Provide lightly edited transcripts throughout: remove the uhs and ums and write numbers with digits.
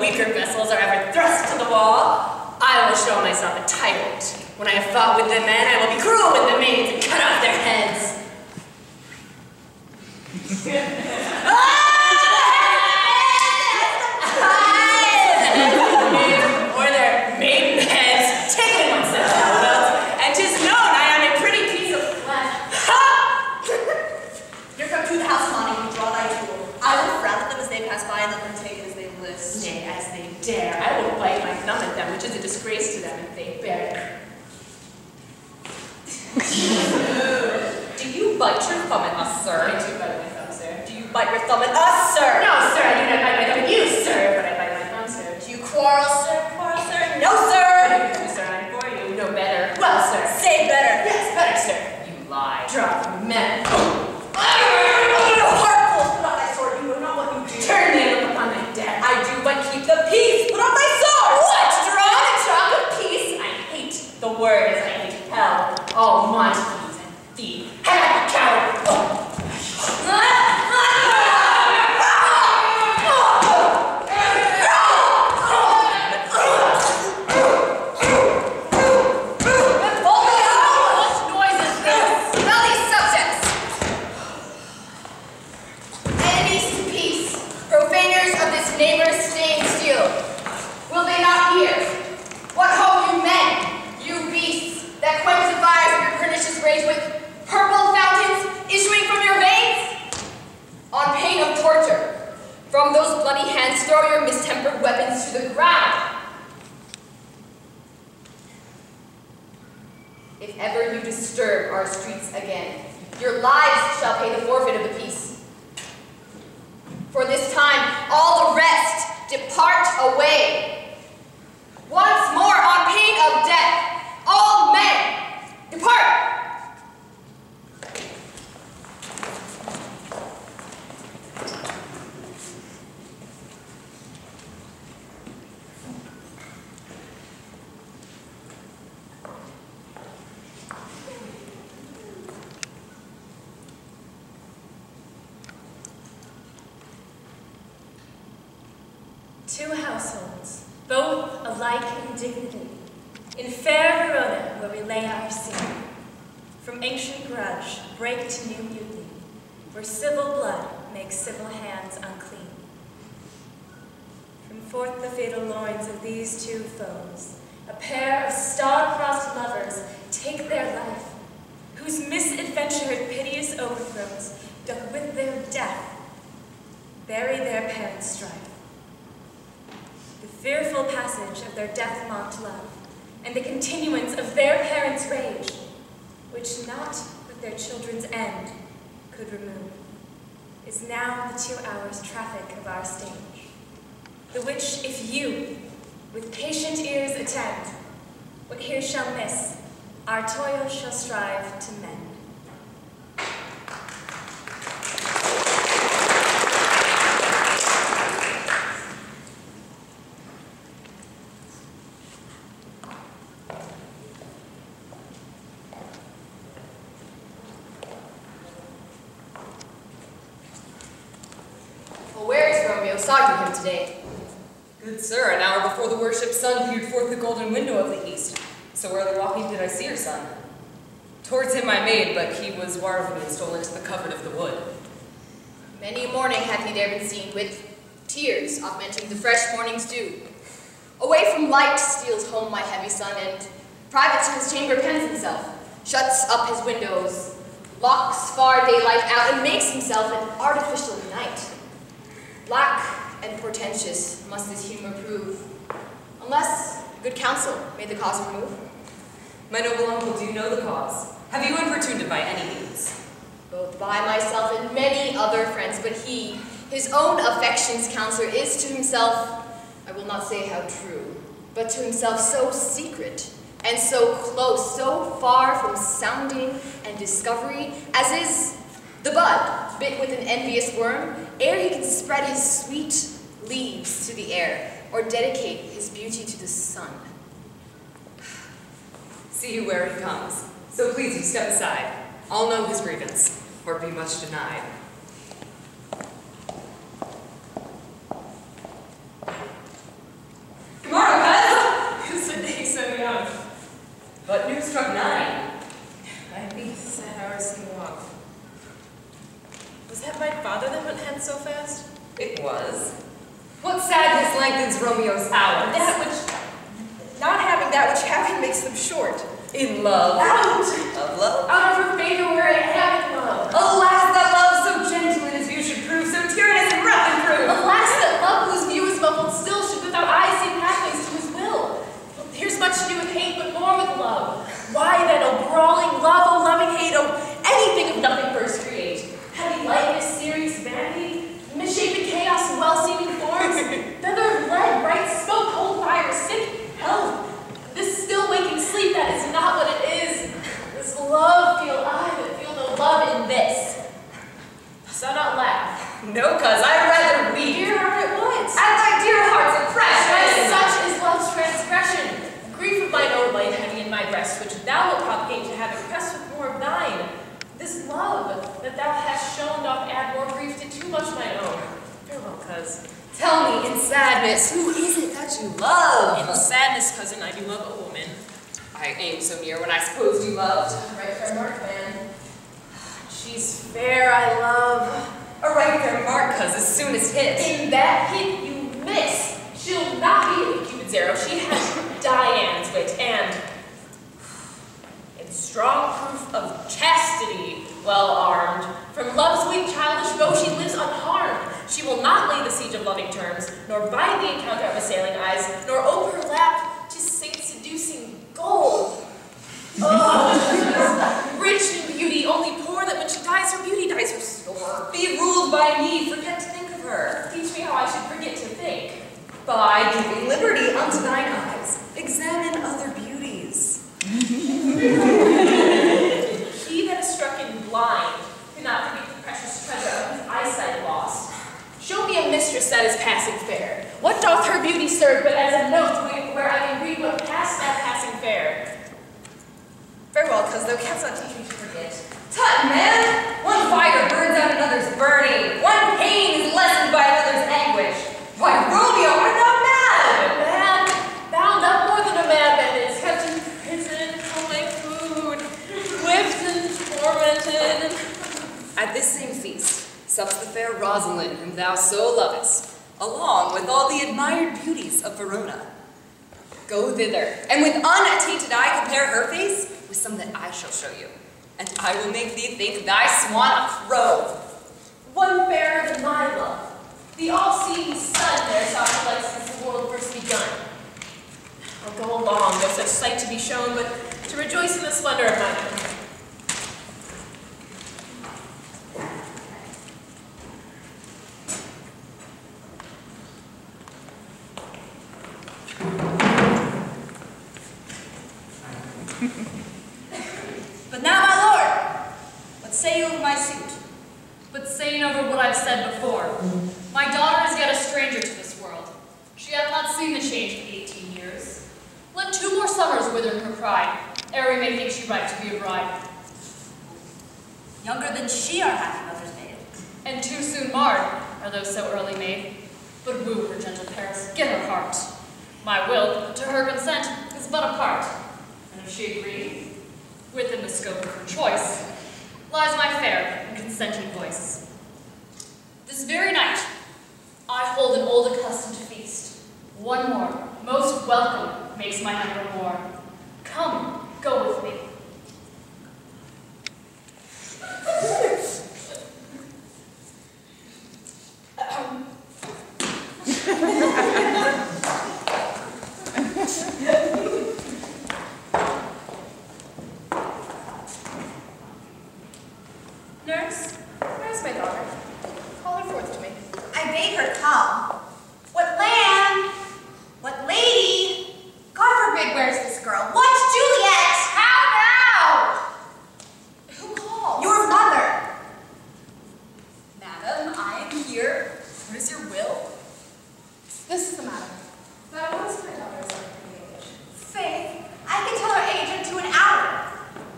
weaker vessels are ever thrust to the wall, I will show myself a tyrant. When I have fought with the men, I will be cruel with the maids and cut off their heads. Or their maiden heads, tickling oneself out. And 'tis known I am a pretty piece of flesh. Ha! Here come to the house, Mourning, and draw thy tool. I will frown at them as they pass by and let them take it as they list. Nay, as they dare, I will bite my thumb at them, which is a disgrace to them if they bear it. Do you bite your thumb at us, sir? I do bite my thumb, sir. Do you bite your thumb at us, sir? No, sir, I do not bite my thumb at you, sir, but I bite my thumb, sir. Do you quarrel, sir? Quarrel, sir? No, sir! But if you, sir, I'm for you. No better. Well, sir. Say better. Yes, better, sir. You lie. Drop men. Heartful, put on thy sword. You know not what you do. Turn me and look upon thy death. I do but keep the peace. Put on thy sword. What? Draw and talk of peace? I hate the word as I hate hell. All montagues and thieves. Have coward. Oh. Neighbors staying still. Will they not hear? What ho, you men, you beasts, that quench the fires of your pernicious rage with purple fountains issuing from your veins? On pain of torture, from those bloody hands throw your mistempered weapons to the ground. If ever you disturb our streets again, your lives shall pay the forfeit of the peace. For this time, all the rest depart away. Once more, on pain of death, all men depart. 2 households, both alike in dignity, in fair Verona where we lay our scene. From ancient grudge break to new mutiny, where civil blood makes civil hands unclean. From forth the fatal loins of these 2 foes, a pair of star-crossed lovers take their life, whose misadventured piteous overthrows doth with their death bury their parents' strife. The fearful passage of their death-mocked love, and the continuance of their parents' rage, which not with their children's end could remove, is now the 2 hours' traffic of our stage, the which if you, with patient ears attend, what here shall miss, our toil shall strive to mend. Saw you him today. Good sir, an hour before the worshipped sun peered forth the golden window of the east. So early walking did I see your son. Towards him I made, but he was warily and stole into the covert of the wood. Many a morning hath he there been seen, with tears augmenting the fresh morning's dew. Away from light steals home my heavy son, and private to his chamber pens himself, shuts up his windows, locks far daylight out, and makes himself an artificial night. Black and portentous must his humor prove, unless good counsel may the cause remove. My noble uncle, do you know the cause? Have you importuned it by any means? Both by myself and many other friends, but he, his own affection's counselor, is to himself, I will not say how true, but to himself so secret, and so close, so far from sounding and discovery, as is the bud, bit with an envious worm, ere he can spread his sweet leaves to the air, or dedicate his beauty to the sun. See you where he comes. So please you step aside. I'll know his grievance, or be much denied. Was that my father that went hence so fast? It was. What sadness lengthens Romeo's hours? Not having that which having makes them short. In love. Out! Of love? Out of her favor where I have love. Alas, that love so gentle in his view should prove so tyrannous and rough and cruel. Alas, that love whose view is muffled still should without eyes see pathways to his will. Here's much to do with hate, but more with love. Why then, O brawling love, O loving hate, O anything of nothing first create? Heavy lightness, serious vanity, misshapen chaos and well-seeming forms, feather of lead, bright smoke, cold fire, sick hell. This still waking sleep, that is not what it is. This love feel I, but feel no love in this. Dost thou not laugh? No, cuz I'd rather weep. Dear heart at once. At thy dear heart's oppression. Such is love's transgression. Grief of mine own light hanging in my breast, which thou wilt propagate to have impressed with more of thine. This love that thou hast shown doth add more grief to too much mine own. Farewell, cuz. Tell me, in sadness, who is it that you love? In sadness, cousin, I do love a woman. I aimed so near when I supposed you loved. Right fair mark, man. She's fair, I love. A right fair mark, cuz, as soon as hit. In that hit you miss. She'll not be a Cupid's arrow. She has Diane's wit and in strong proof of chastity, well armed. From love's weak childish bow she lives unharmed. She will not lay the siege of loving terms, nor bide the encounter of assailing eyes, nor ope her lap to sink seducing gold. Oh, rich in beauty, only poor that when she dies, her beauty dies restored. Be ruled by me, forget to think of her. Teach me how I should forget to think. By giving liberty unto thine eyes, examine other beauties. He that is struck in blind cannot forget the precious treasure of his eyesight lost. Show me a mistress that is passing fair. What doth her beauty serve but as a note where I can read what passed that passing fair? Farewell, cuz thou canst not teach me to forget. Tut, man! One fire burns out another's burning. One pain is lessened by another's anguish. Why, Romeo, art thou mad? Mad, bound up more than a madman is, kept in prison for my food, whipped and tormented. At this same feast sups the fair Rosalind, whom thou so lovest, along with all the admired beauties of Verona. Go thither, and with unattainted eye compare her face with some that I shall show you, and I will make thee think thy swan a crow. One fairer than my love. The all-seeing sun there saw her light since the world first begun. I'll go along, no such sight to be shown, but to rejoice in the splendor of mine own. But now, my lord, what say you of my suit? But saying over what I've said before, my daughter is yet a stranger to this world. She hath not seen the change of 18 years. Let 2 more summers wither in her pride, ere we may think she right to be a bride. Younger than she our happy mother's maid. And too soon marred are those so early made. But woo her gentle Paris, get her heart. My will, to her consent, is but a part. And if she agree, within the scope of her choice, lies my fair and consenting voice. This very night, I hold an old accustomed feast. One more, most welcome, makes my hunger more. Come, go with me. Nurse, where's my daughter? Call her forth to me. I bade her come. What land? What lady? God forbid, where's this girl? What's Juliet? How now? Who calls? Your mother. Madam, I am here. What is your will? This is the matter. Madam, what is my daughter's age? Faith, I can tell her age into an hour.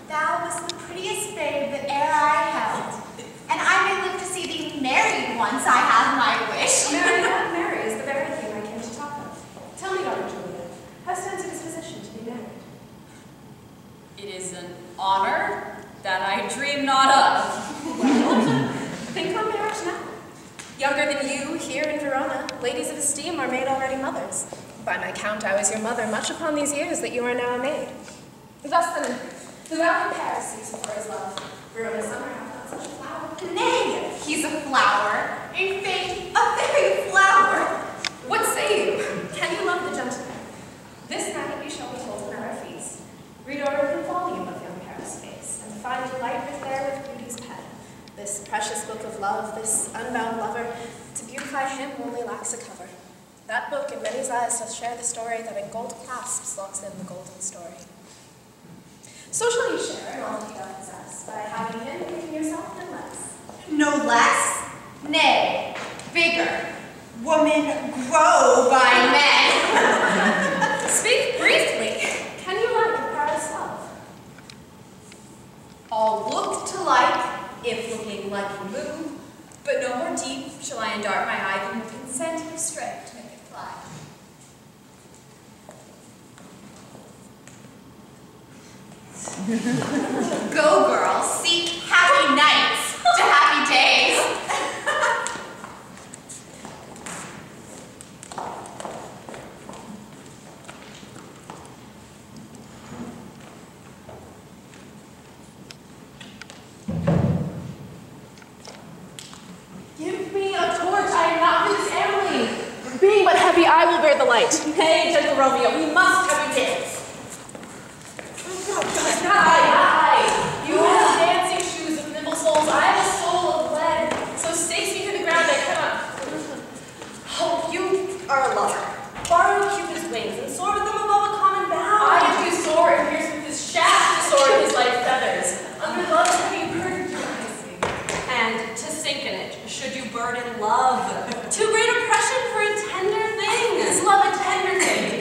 Thou was the prettiest babe that e'er I held, and I may live to see thee married once I Younger than you, here in Verona, ladies of esteem are made already mothers. By my count, I was your mother much upon these years that you are now a maid. Thus then, the valley Paris seeks for his love. Verona summer hath not such a flower. Nay, he's a flower. In faith, a very flower. What say you? Can you love the gentleman? This night you shall behold at our feast. Read over the volume of young Paris' face, and find delight writ there with beauty's pen. This precious book of love, this unbound lover, to beautify him only lacks a cover. That book in many's eyes doth share the story that in gold clasps locks in the golden story. So shall you share in all that he doth possess, by having him making yourself no less. No less? Nay, bigger. Woman, grow by men. Speak briefly. Can you like a Paris love? All look to like, if looking like you move, but no more deep shall I endart my eye than with consent of strength to make it fly. Go, girl, seek happy nights to happy days. Give me a torch, I am not his family. Being but heavy, I will bear the light. Nay, gentle Romeo, we must have you dance. You have dancing shoes of nimble soles, I have a soul of lead. So stakes me to the ground, I cannot. Oh, you are a lover. Borrow Cupid's wings and soar with them above a common bound. I do soar and pierce with his shaft to soar with his light feathers. Under love's heavy burden do I sing. And to sink in it, should you burden love, too great oppression for a tender thing. Is love a tender thing?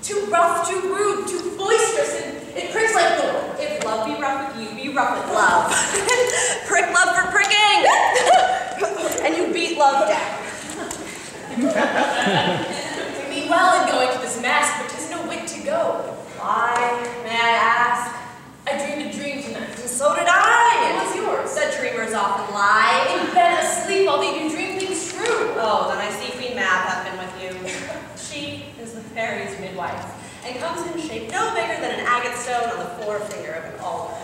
Too rough, too rude, too boisterous, and it pricks like thorn. If love be rough with you, be rough with love. Prick love for pricking! And you beat love down. We mean well in going to this mask, but 'tis no whit to go. Why, may I ask? I dreamed a dream tonight. And so did I. What was yours? That dreamers often lie. In bed asleep, while they do dream things true. Oh, then I see Queen Mab hath been with you. She is the fairy's midwife, and comes in shape no bigger than an agate stone on the forefinger of an alder,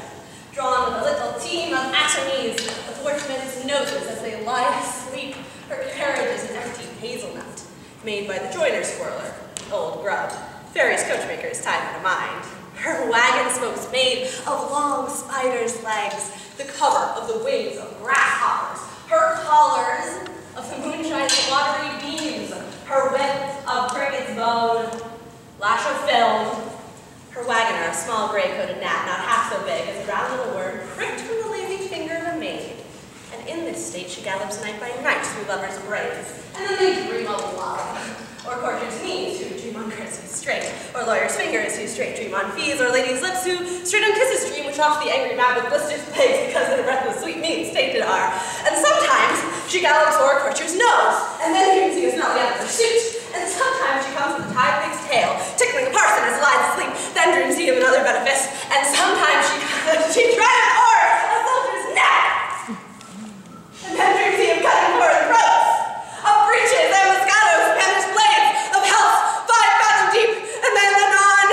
drawn with a little team of attorneys, athwartmen's noses as they lie asleep. Her carriage is an empty hazelnut, made by the joiner's swirler, old grub, fairy's coachmaker's time in a mind. Her wagon spokes made of long spider's legs, the cover of the wings of grasshoppers, her collars of the moonshine's watery beams, her whip of cricket's bone, lash of film, her wagoner, a small gray-coated gnat, not half so big as a round little worm, pricked from the lazy finger of a maid. And in this state she gallops night by night through lovers' brains, and then they dream of love. Or courtiers' knees who dream on curses straight, or lawyers' fingers who straight dream on fees, or ladies' lips who straight on kisses dream, which off the angry mab with blisters plagues because their breath with sweet meats tainted are. And sometimes she gallops o'er a courtier's nose, and then dreams he is not the end of pursuit. And sometimes she comes with a tied pig's tail, tickling a parson as he lies asleep, then dreams he of another benefice. And sometimes she drives o'er a soldier's neck, and then dreams he of cutting for the throats, of breeches and moscatos, Spanish blades, of health 5 fathom deep, and then anon,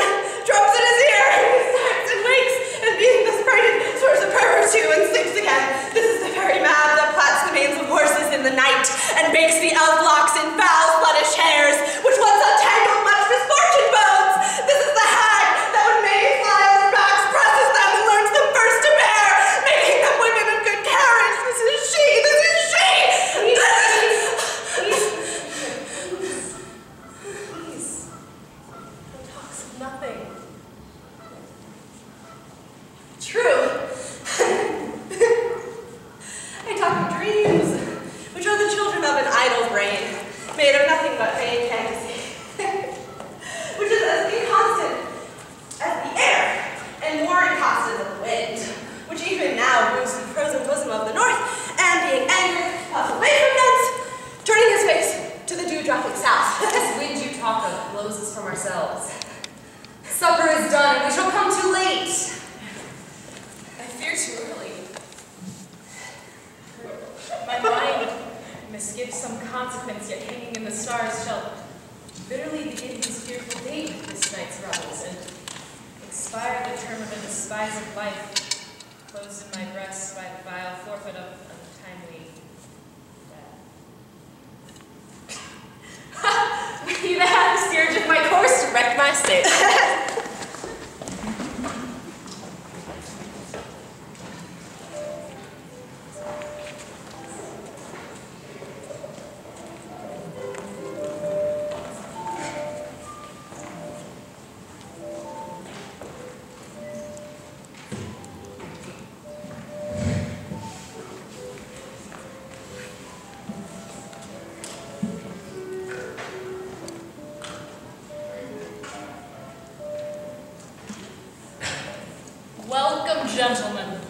drums in his ear, and he starts and wakes, and being thus frighted, swears a prayer or two and sleeps again. This is the fairy Mab that plats the manes of horses in the night, and bakes the elf locks in foul sluttish hairs, which once untangled much misfortune bones. This is the hag that when maids lie on their backs, presses them and learns them first to bear, making them women of good carriage. This is she, this is she! Please. One talks of nothing. True. I talk of dreams, which are the children of an idle brain, made of nothing but vain fantasy, which is as inconstant as the air, and more inconstant than the wind, which even now moves the frozen bosom of the north, and being angered, puffs away from thence, turning his face to the dew-dropping south. This wind you talk of blows us from ourselves. Supper is done, and we shall come too late. I fear too early. My mind misgive some consequence, yet hanging in the stars, shall bitterly begin his fearful date with this night's revels, and expire the term of a despised life, closed in my breast by the vile forfeit of untimely death. May the happy steerage of my course direct my state. Welcome, gentlemen,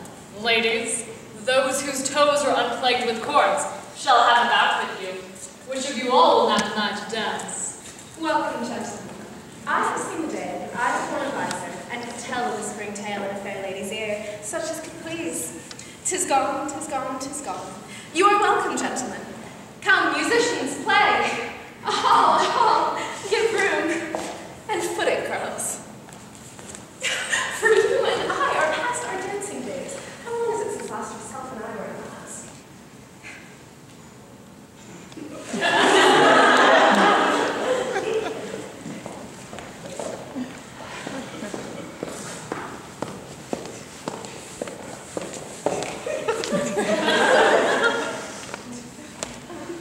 ladies, those whose toes are unplagued with cords shall have a bout with you. Which of you all will not deny to dance? Welcome, gentlemen. I have seen the day that I was one advisor, and could tell a whispering tale in a fair lady's ear, such as could please. 'Tis gone, 'tis gone, 'tis gone. You are welcome, gentlemen. Come, musicians, play. All, give room. And foot it, girls. For you and I are past our dancing days. How long is it since last yourself and I were in class?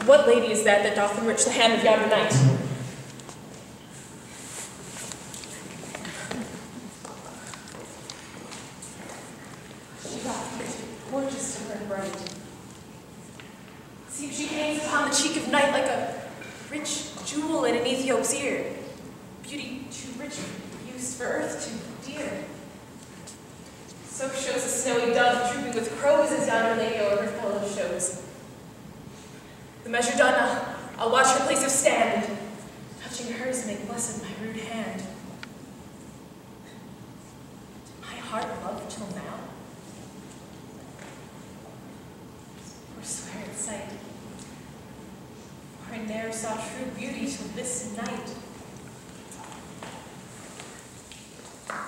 What lady is that doth enrich the hand of yonder knight? She doth gorgeous to her bright. See, she hangs upon the cheek of night like a rich jewel in an Ethiop's ear. Beauty too rich for use, for earth too dear. So shows a snowy dove drooping with crows as yonder lady o'er her pillow shows. The measure done, I'll watch her place of stand, and touching hers make blessed my rude hand. Did my heart love till now? Forswear its sight, for I ne'er saw true beauty till this night.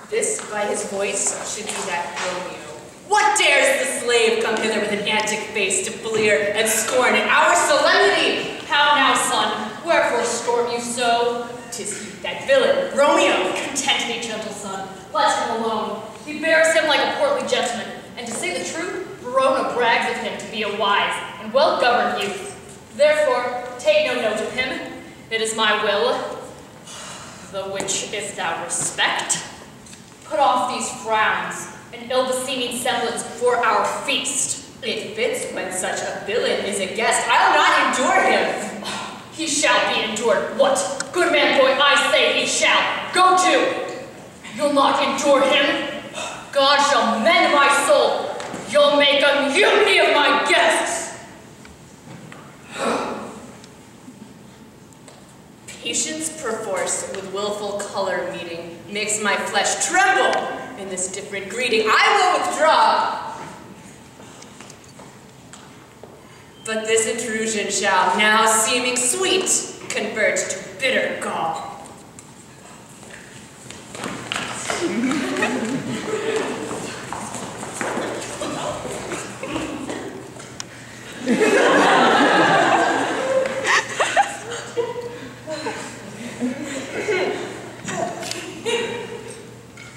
This, by his voice, should be that Romeo. What dares the slave come hither with an antic face to blear and scorn at our solemnity? How now, son? Wherefore storm you so? 'Tis he, that villain, Romeo. Content thee, gentle son. Let him alone. He bears him like a portly gentleman, and to say the truth, Verona brags of him to be a wise and well-governed youth. Therefore, take no note of him. It is my will, the which is thou respect. Put off these frowns, an ill-beseeming semblance for our feast. It fits when such a villain is a guest. I'll not endure him. He shall be endured. What? Good man, boy, I say he shall. Go to. You'll not endure him. God shall mend my soul. You'll make a mutiny of my guests. Patience perforce with willful color meeting makes my flesh tremble in this different greeting. I will withdraw. But this intrusion shall, now seeming sweet, convert to bitter gall.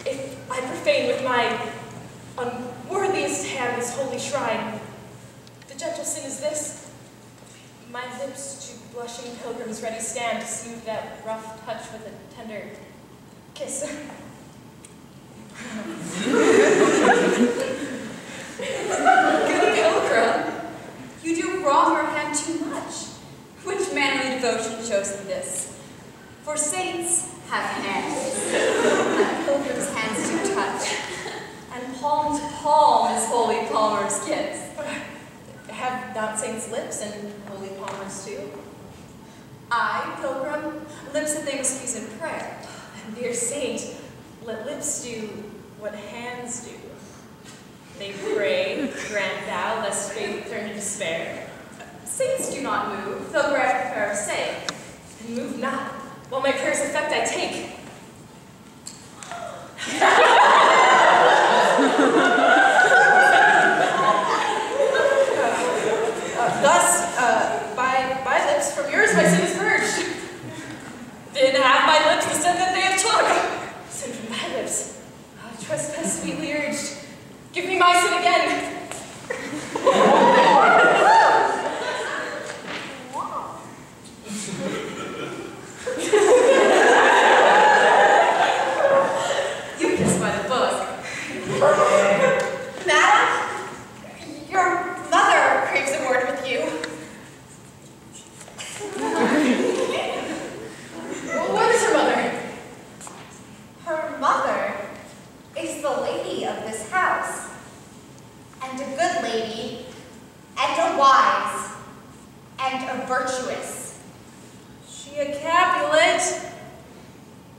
If I profane with my unworthiest hand this holy shrine, the gentle sin is this: my lips to blushing pilgrims ready stand to smooth that rough touch with a tender kiss. Good pilgrim, you do wrong your hand too much. Which manly devotion shows thee this? For saints have hands, and pilgrims' hands do touch, and palm to palm is holy palmer's kiss. Have not saints lips and holy palmers too? I, pilgrim, lips that they must use in prayer. And dear saint, let lips do what hands do. They pray, grant thou, lest faith turn to despair. Saints do not move, though grant the prayer say, and move not, while my prayer's effect I take. Thus, by lips from yours my sin is purged. Then have my lips the sin that they have took. Sin from thy lips, trespass sweetly urged. Give me my sin again. You kiss by the book. Madam, your mother craves a word with you. What is her mother? Her mother is the lady of this house, and a good lady, and a wise, and a virtuous. She a Capulet?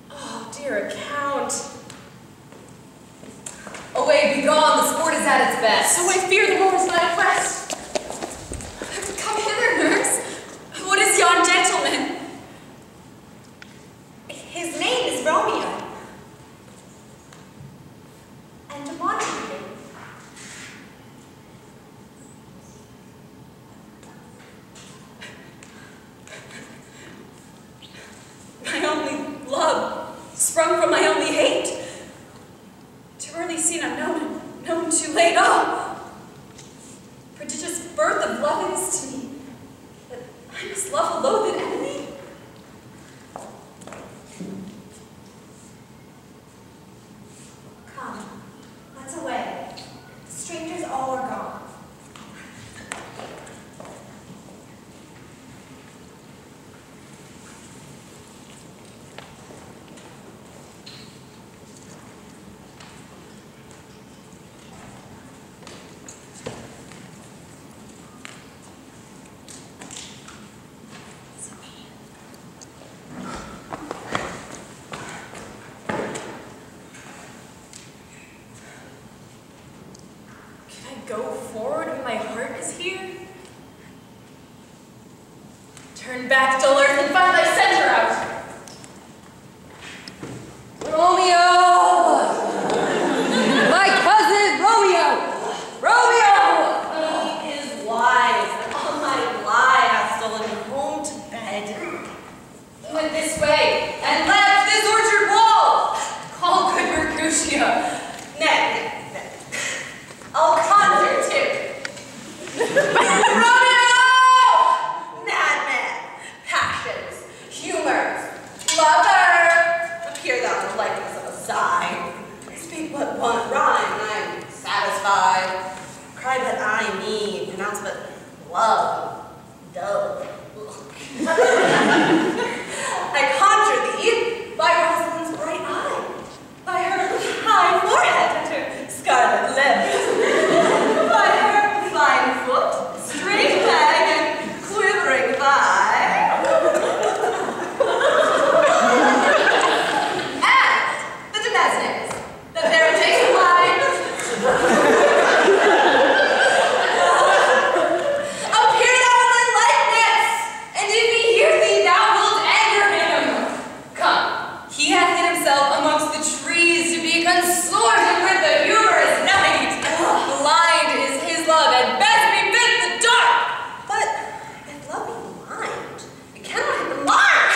Oh, dear account. Away, begone, the sport is at its best. So I fear the war is my quest. Come hither, nurse. What is yon gentleman? His name is Romeo, and a Montague. My only love, sprung from my only hate. Too early seen unknown, and known too late. Oh! Prodigious birth of love it is to me, that I must love a loathed enemy. Come, let's away. The strangers all are gone. Go forward when my heart is here? Turn back, dull earth, and find thy center out. Romeo! My cousin, Romeo! Romeo! He is wise, and all my lie hath stolen me home to bed. He went this way, and left this orchard wall. Call good Mercutio. Nay, I'll conjure too. Romeo! Madman, passions, humors, lover. Appear thou in the likeness of a sigh. Speak but one rhyme, and I am satisfied. Cry but I need, pronounce but love, dove. I conjure thee by Rosalind's bright eye, by her high forehead and her scarlet lips, by her fine foot, straight leg, and quivering thigh, and the demesnes, that there adjacent line. Appear thou in thy likeness, and if he hear thee, thou wilt anger him. Come, he hath hid himself amongst the trees to be consorted with the humorous night. Blind is his love, and best befits the dark. But if love be blind, it cannot hit the mark.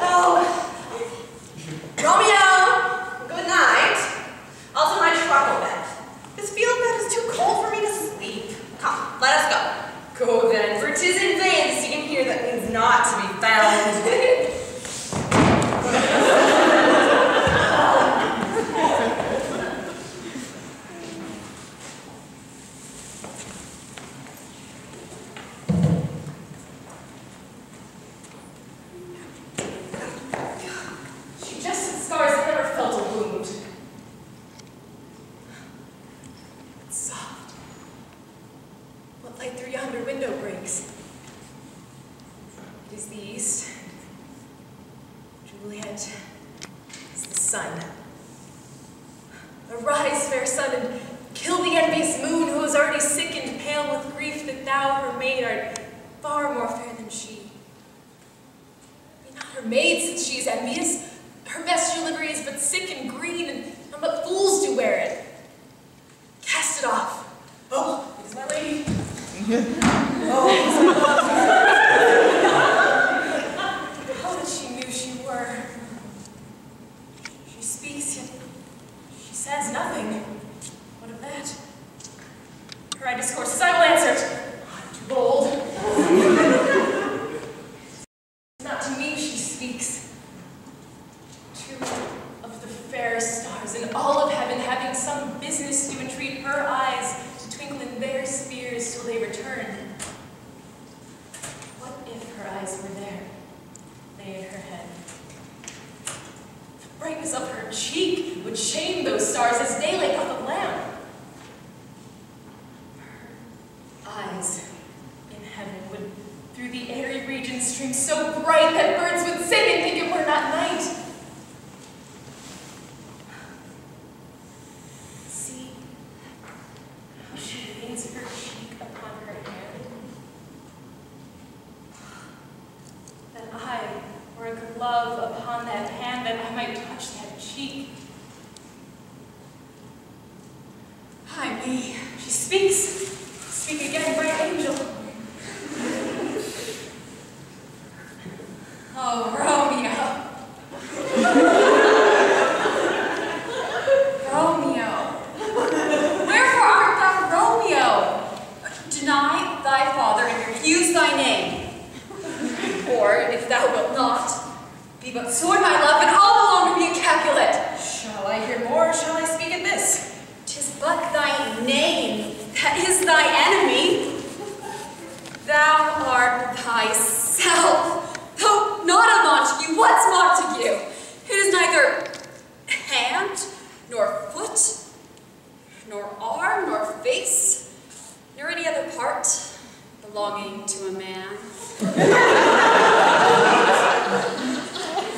Oh, Romeo, good night. Also my truckle bed. This field bed is too cold for me to sleep. Come, let us go. Go then, for 'tis in vain to seek him here that means not to be found. She just had scars that never felt a wound. It's soft. What light through yonder window breaks? It is the east. Juliet is the sun. Arise, fair sun, and kill the envious moon who is already sick and pale with grief that maid art far more fair than she. Be not her maid, since she is envious. Her bestial livery is but sick and green, and but fools do wear it. Cast it off. Oh, it is my lady. Oh, it is my love. Oh, that she knew she were. She speaks, yet she says nothing. What of that? Her eye discourses, I will answer it. I'm too bold. Not to me she speaks. To of the fairest stars in all of heaven, having some business to entreat her eyes to twinkle in their spheres till they return. What if her eyes were there, lay in her head? The brightness of her cheek would shame those stars as daylight doth a lamp. Her eyes in heaven would through the airy regions stream so bright that birds would sing and think it were not night. See how she leans her cheek upon her hand. That I were a glove upon that hand, that I might touch that cheek. Ay me, she speaks. Speak again, bright angel. Oh, Romeo. Romeo. Wherefore art thou Romeo? Deny thy father and refuse thy name. Or, if thou wilt not, be but sword my love, and I'll no longer be a Capulet. Shall I hear more, or shall I speak at this? 'Tis but thy name that is thy enemy. Thou art thyself, though not a Montague. What's Montague? It is neither hand, nor foot, nor arm, nor face, nor any other part belonging to a man.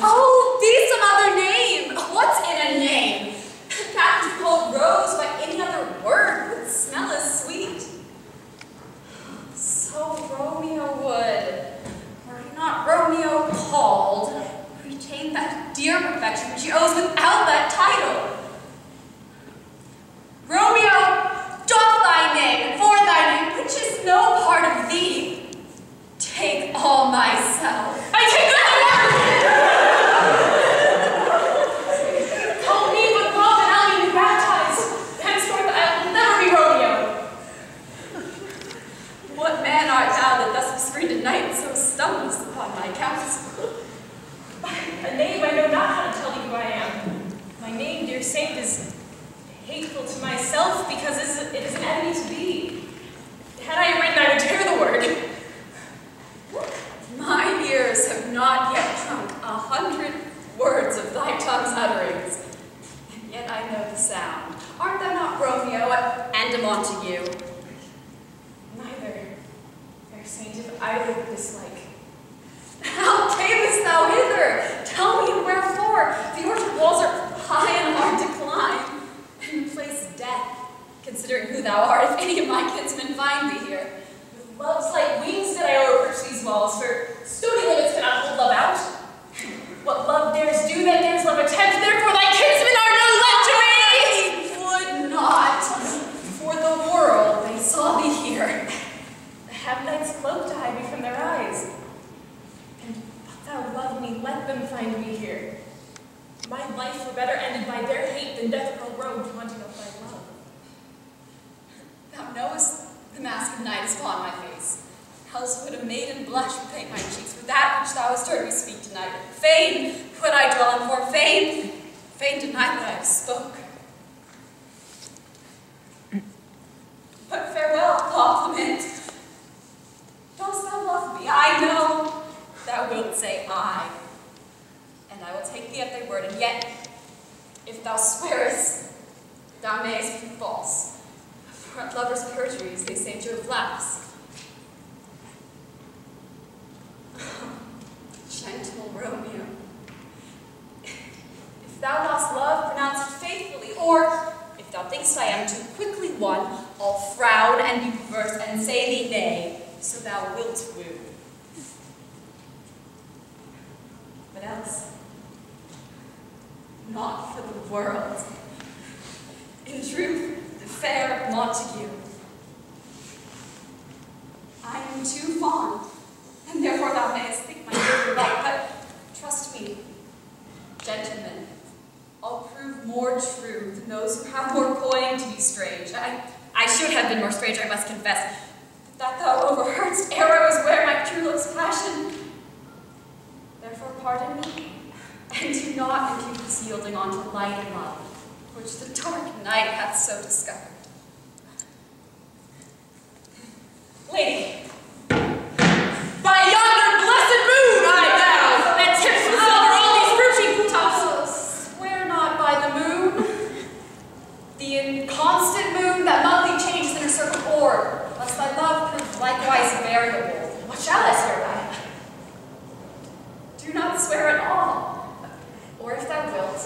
Oh, be some other name. What's in a name? That to call rose by any other word would smell as sweet. So Romeo would, were he not Romeo called, retain that dear perfection which he owes without that title. Romeo, doff thy name, and for thy name, which is no part of thee, take all myself. I take that Call me but love, and I'll be baptized. Henceforth I will never be Romeo. What man art thou that thus screened a knight so stumbles upon my counsel? A name I know not how to tell thee who I am. My name, dear saint, is hateful to myself because it is an enemy to thee. Had I written, I would tear the word. My ears have not yet drunk 100 words of thy tongue's utterings, and yet I know the sound. Art thou not Romeo and a Montague? Neither, fair saint, if either dislike. How camest thou hither? Tell me wherefore. The orchard walls are high and hard to climb, and the place death, considering who thou art, if any of my kinsmen find thee here. With love's light wings did I overreach these walls, for stony limits cannot hold love out. What love dares do, that dares love attempt, therefore thy kinsmen are no love to me! Would not, for the world they saw thee here. Have night's cloak to hide me from their eyes. And but thou love me, let them find me here. My life were better ended by their hate than death pearl robed, wanting of thy love. Thou knowest the mask of night is upon my face. Else would a maiden blush paint my cheeks for that which thou hast heard me speak tonight. Fain would I dwell in for fain deny that I have spoke. But farewell, compliment. Dost thou love me? I know thou wilt say I, and I will take thee at thy word, and yet, if thou swearest, thou mayest be false. For at lovers' perjuries they say Jove laughs. Gentle Romeo, if thou dost love, pronounce it faithfully, or if thou thinkst I am too quickly won, I'll frown and be perverse and say thee nay. so thou wilt woo. But else, not for the world. In truth, the fair Montague, I am too fond, and therefore thou mayest think my favour light, but trust me, gentlemen, I'll prove more true than those who have more coin to be strange. I should have been more strange, I must confess, that thou overheardst arrows where my true love's passion. Therefore pardon me, and do not impute this yielding on to light and love, which the dark night hath so discovered. Lady, by yonder blessed moon I vow that tips with silver all these fruiting tops. Swear not by the moon, The inconstant moon that monthly changes in her circle orb, lest thy love prove likewise variable. what shall I swear by? Do not swear at all, or if thou wilt,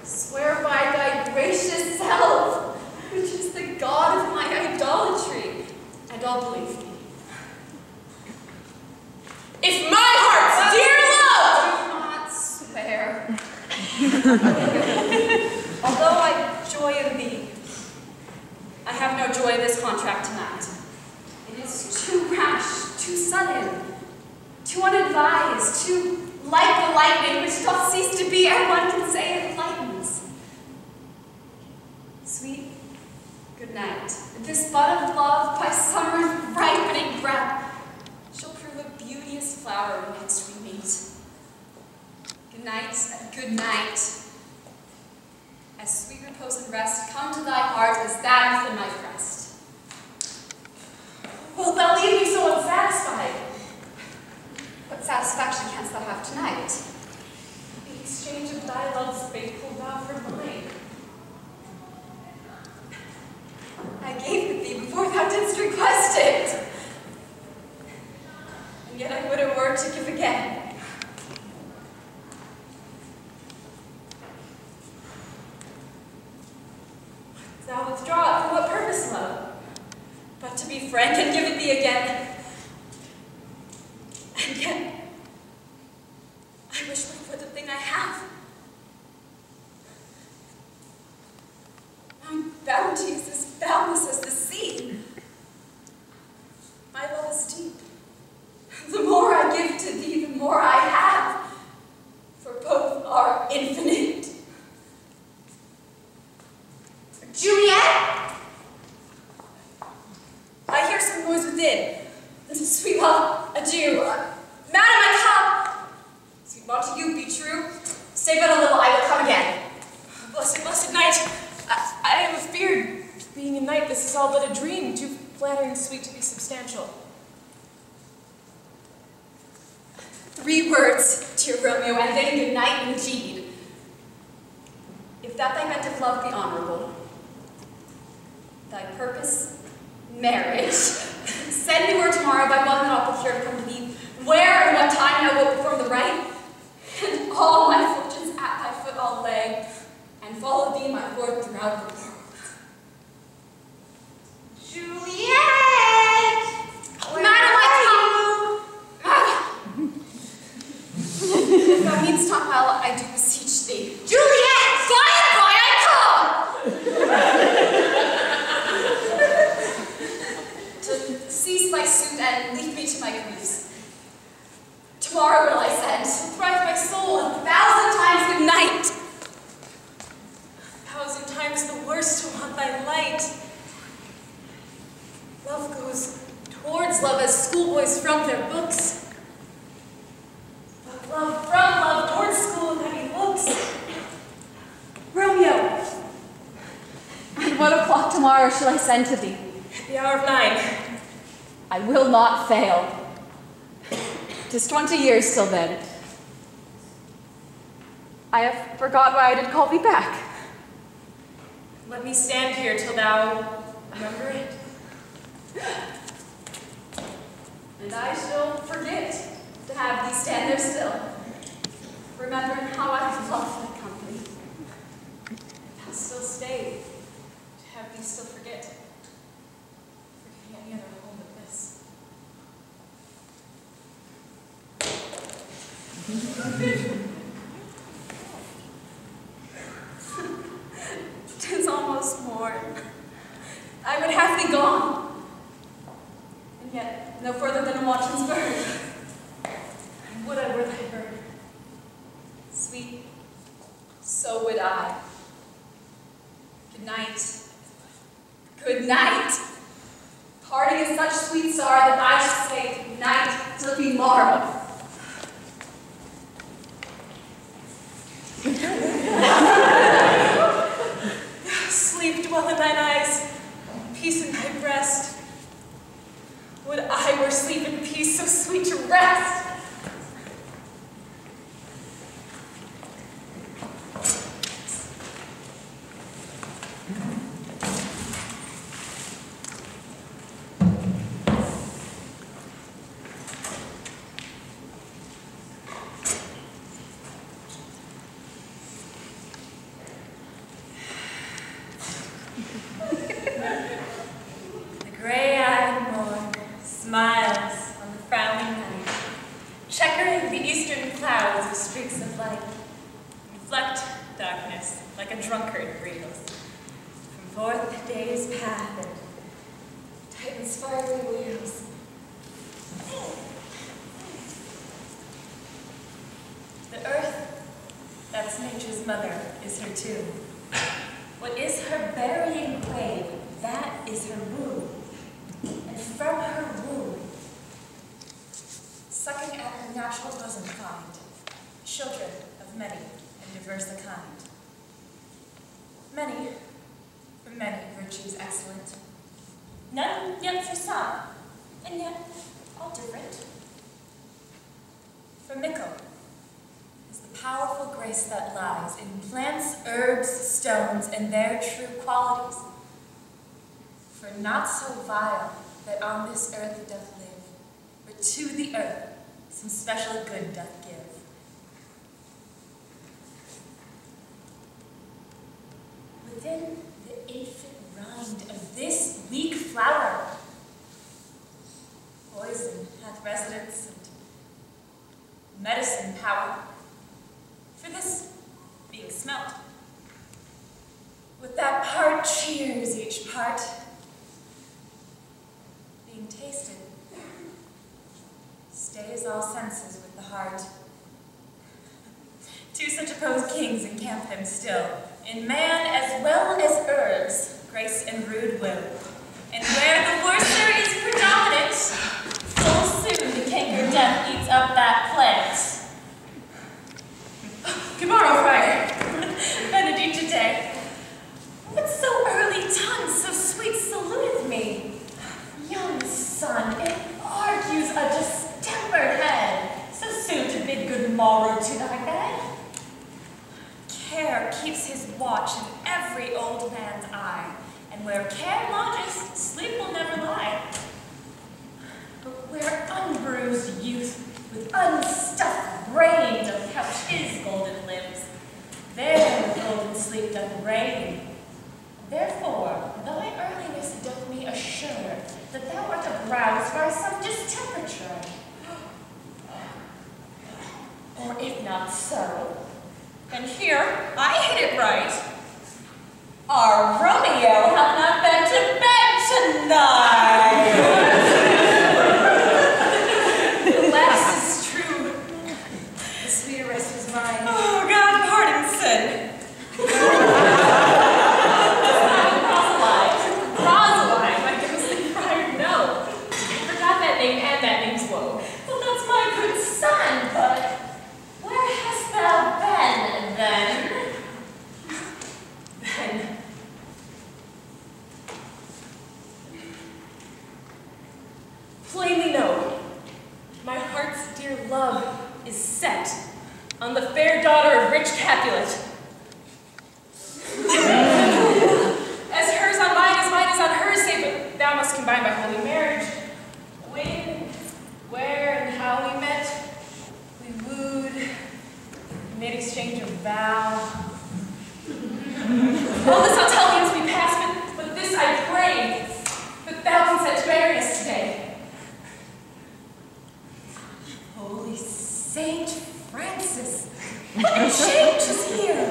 swear by thy gracious self, which is the god of my idolatry, and I'll believe thee. If my heart's dear love, do not swear. Although I joy in thee, I have no joy in this contract tonight. It is too rash, too sudden, too unadvised, too like the lightning which doth cease to be, and one can say it lightens. Sweet, good night. This bud of love, by summer's ripening breath, shall prove a beauteous flower when next we meet. Good night, and good night. As sweet repose and rest come to thy heart as that within my breast. Wilt thou leave me so unsatisfied? What satisfaction canst thou have tonight? The exchange of thy love's faithful vow for mine. I gave it thee before thou didst request it. And yet I would a word to give again. Thou withdraw it for what purpose, love? But to be frank and give it thee again. And yet, I wish but for the thing I have. My bounty is as boundless as the sea. My love is deep. The more I give to thee, the more I have. For both are infinite. Juliet! I hear some noise within. Sweet love, adieu. Madam, I come. Sweet Montague, be true. Stay but a little, I will come again. Blessed, blessed night. I am afeard, being a knight, this is all but a dream, too flattering sweet to be substantial. 3 words, dear Romeo, and then good night indeed. If that thy meant of love be honorable, thy purpose, marriage, send me word tomorrow by one that I'll procure to come to thee, where and what time thou wilt perform the rite, and all my fortunes at thy foot I'll lay, and follow thee, my lord, throughout the world. Juliet! Madam, I come! Madam! If thou meanst not well, I do beseech thee. Juliet! By and by I come! To cease thy suit and leave me to my griefs. Tomorrow will I send, thrive my soul 1,000 times good night. 1,000 times the worse to want thy light. Love goes towards love as schoolboys from their books. But love from love towards school and heavy looks. Romeo, at what o'clock tomorrow shall I send to thee? At the hour of 9. I will not fail. 'Tis 20 years till then. I have forgot why I did call thee back. Let me stand here till thou remember it. And I shall forget to have thee stand there still, remembering how I have loved thy company. Thou still stay, to have thee still forget. Forgetting any other home but this. and yet no further than a watchman's bird. Would I were thy bird. Sweet, so would I. Good night. Good night. Parting is such sweet sorrow that I should say good night till it be morrow. Sleep dwell in thine eyes, peace in thy breast. Would I were sleep and peace so sweet to rest. Smiles on the frowning night, checkering the eastern clouds with streaks of light, reflect darkness like a drunkard reels from forth the day's path and Titan's fiery wheels. The earth, that's nature's mother, is her tomb. What is her burying grave, that is her womb. And from her womb, sucking at her natural bosom find children of many and diverse a kind. Many, for many virtues excellent, none yet for some, and yet all different. For mickle is the powerful grace that lies in plants, herbs, stones, and their true qualities. For not so vile that on this earth doth live, but to the earth some special good doth give. Within the infant rind of this weak flower, poison hath residence and medicine power. For this, being smelt, with that part cheers each part. Being tasted, stays all senses with the heart. Two such opposed kings encamp them still, in man as well as herbs, grace and rude will. And where the worser is predominant, full soon the canker death eats up that plant. Tomorrow, friar. Benedicta day. What so early tongue so sweet saluteth me? Young son, it argues a distempered head, so soon to bid good morrow to thy bed. Care keeps his watch in every old man's eye, and where care lodges, sleep will never lie. But where unbruised youth with unstuffed brain doth couch his golden limbs, there the golden sleep doth reign. Therefore, thy earliness doth me assure that thou art aroused by some distemperature. Or if not so, then here I hit it right. Our Romeo hath not been to bed tonight. The last is true. The sweeter rest was mine. Oh, God pardon sin. Love is set on the fair daughter of rich Capulet. As hers on mine, as mine is on hers, say, but thou must combine by holy marriage. When, where, and how we met, we wooed, made exchange of vow. All this I'll tell thee as we pass, but this I pray, that thou consent to marry us today. Holy Saint Francis, what a change is here!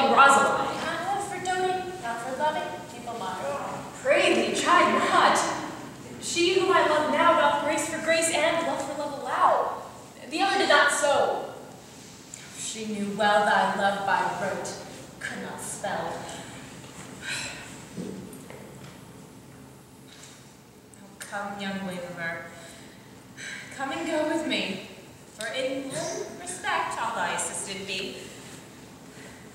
loving Rosaline. Not for doing, not for loving, people mock. Pray thee, chide not. She whom I love now doth grace for grace and love for love allow. The other did not so. She knew well thy love by rote, could not spell. Oh, come, young waverer, come and go with me, for in one respect all thy assisted be.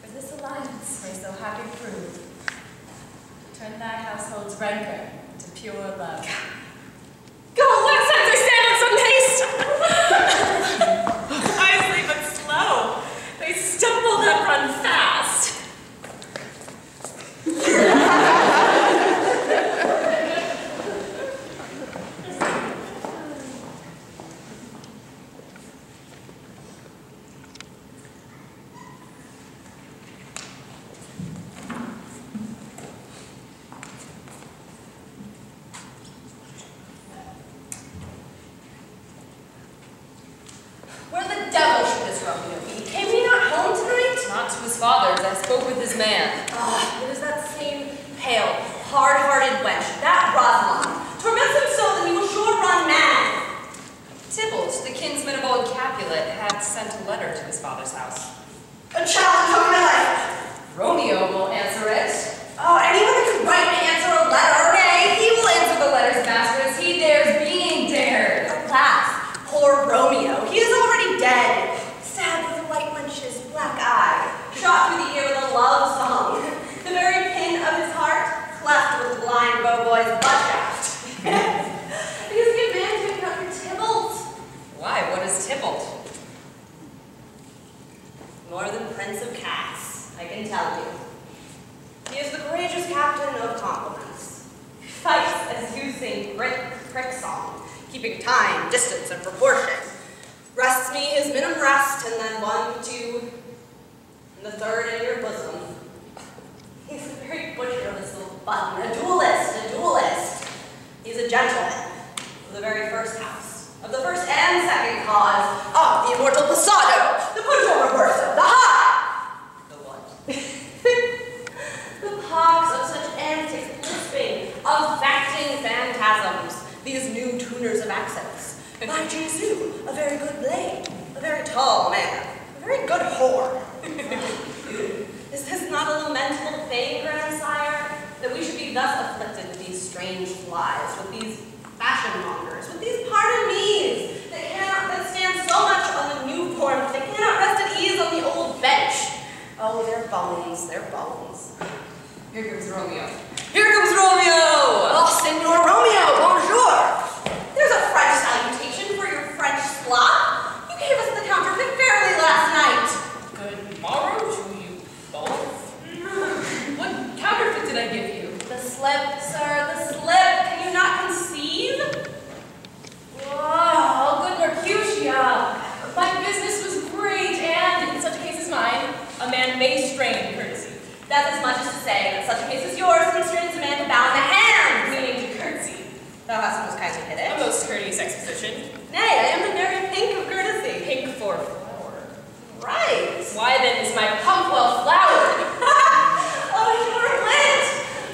For this alliance may so happy prove, turn thy household's rancor to pure love. Go, let's understand in some haste! Wisely but slow, they stumble that run fast. Where the devil should this Romeo be? Came he not home tonight? Not to his father's. I spoke with his man. Ah, it is that same pale, hard-hearted wench, that Rosaline. Torments him so that he will sure run mad. Tybalt, the kinsman of old Capulet, had sent a letter to his father's house. A challenge of my life. Romeo will answer it. Oh, anyone that can write and answer a letter. Nay, he will answer the letters, master, as he dares being dared. Alas, poor Romeo, he is already dead. Stabbed with a white wench's black eye, shot through the ear with a love song. The very pin of his heart, cleft with the blind bow-boy's butt shaft. Because the man took out your Tybalt. Why, what is Tybalt? More than Prince of Cats, I can tell you. He is the courageous captain of compliments. Fights as you sing prick song, keeping time, distance, and proportion. Rests me his minimum rest, and then 1, 2, and the third in your bosom. He's the very butcher of this little button, a duelist. He's a gentleman of the very first house, of the first and second cause, of the immortal Passado, the punto reverso, the high. The what? The pox of such antics, lisping, of facting phantasms, these new tuners of accents. By Jesu, a very good blade, a very tall man, a very good whore. Is this not a lamentable thing, grandsire, that we should be thus afflicted with these strange flies, with these fashion mongers, with these pardon-me's that stand so much on the new form, they cannot rest at ease on the old bench. Oh, their bones, their bones. Here comes Romeo. Here comes Romeo! Oh, Signor Romeo, bonjour! There's a French salutation for your French slop. You gave us the counterfeit fairly last night. Good morrow to you both. What counterfeit did I give you? The slip, sir, the slip. Can you not conceive? Oh, good Mercutio. My business was great, and in such a case as mine, a man may strain courtesy. That's as much as to say that such a case as yours constrains a man to bow in the hand, meaning to curtsy. Thou hast most kindly hit A it. most courteous exposition. Nay, I am the very pink of courtesy. Pink for flower. Right. Why then is my pump well flowered? Oh, you're lit.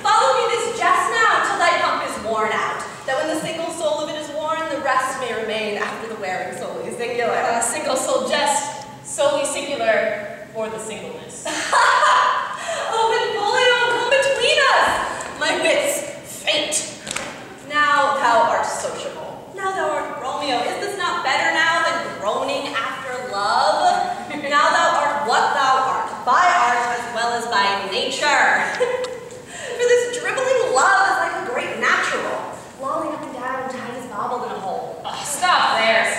Follow me this jest now till thy pump is worn out, that when the single soul of it is worn, the rest may remain after the wearing solely singular. Single soul jest, solely singular for the singleness. Oh, Navolio, come between us! My wits faint. Now thou art sociable. Now thou art Romeo. Is this not better now than groaning after love? Now thou art what thou art, by art as well as by nature. For this dribbling love is like a great natural, lolling up and down, tight as bobbled in a hole. Oh, stop there,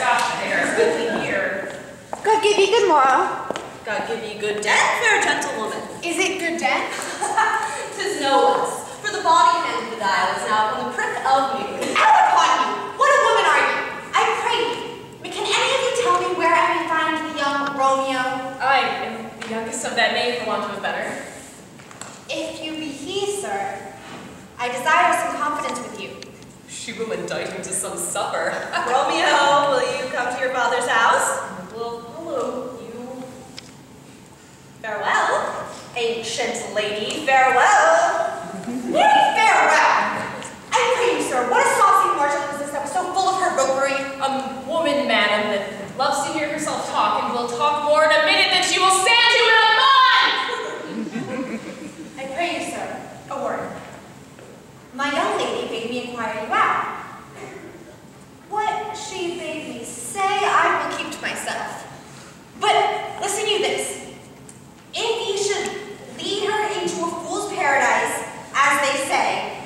quickly here. God give you good morrow. God give ye good death, fair gentlewoman. Is it good death? 'Tis no less, for the body hand of the dial is now upon the prick of you. Out upon you! What a woman are you? I pray you, can any of you tell me where I may find the young Romeo? I am the youngest of that name, for want of a better. If you be he, sir, I desire some confidence with you. She will indict him to some supper. Romeo, will you come to your father's house? We'll follow you. Farewell. Ancient lady, farewell. Nay, farewell. I pray you, sir, what a saucy marshal was this that was so full of her roguery? A woman, madam, that loves to hear herself talk and will talk more in a minute than she will stand you in a month! I pray you, sir, a word. My young lady bade me inquire you out. What she bade me say, I will keep to myself. But listen you this. If ye should lead her into a fool's paradise, as they say,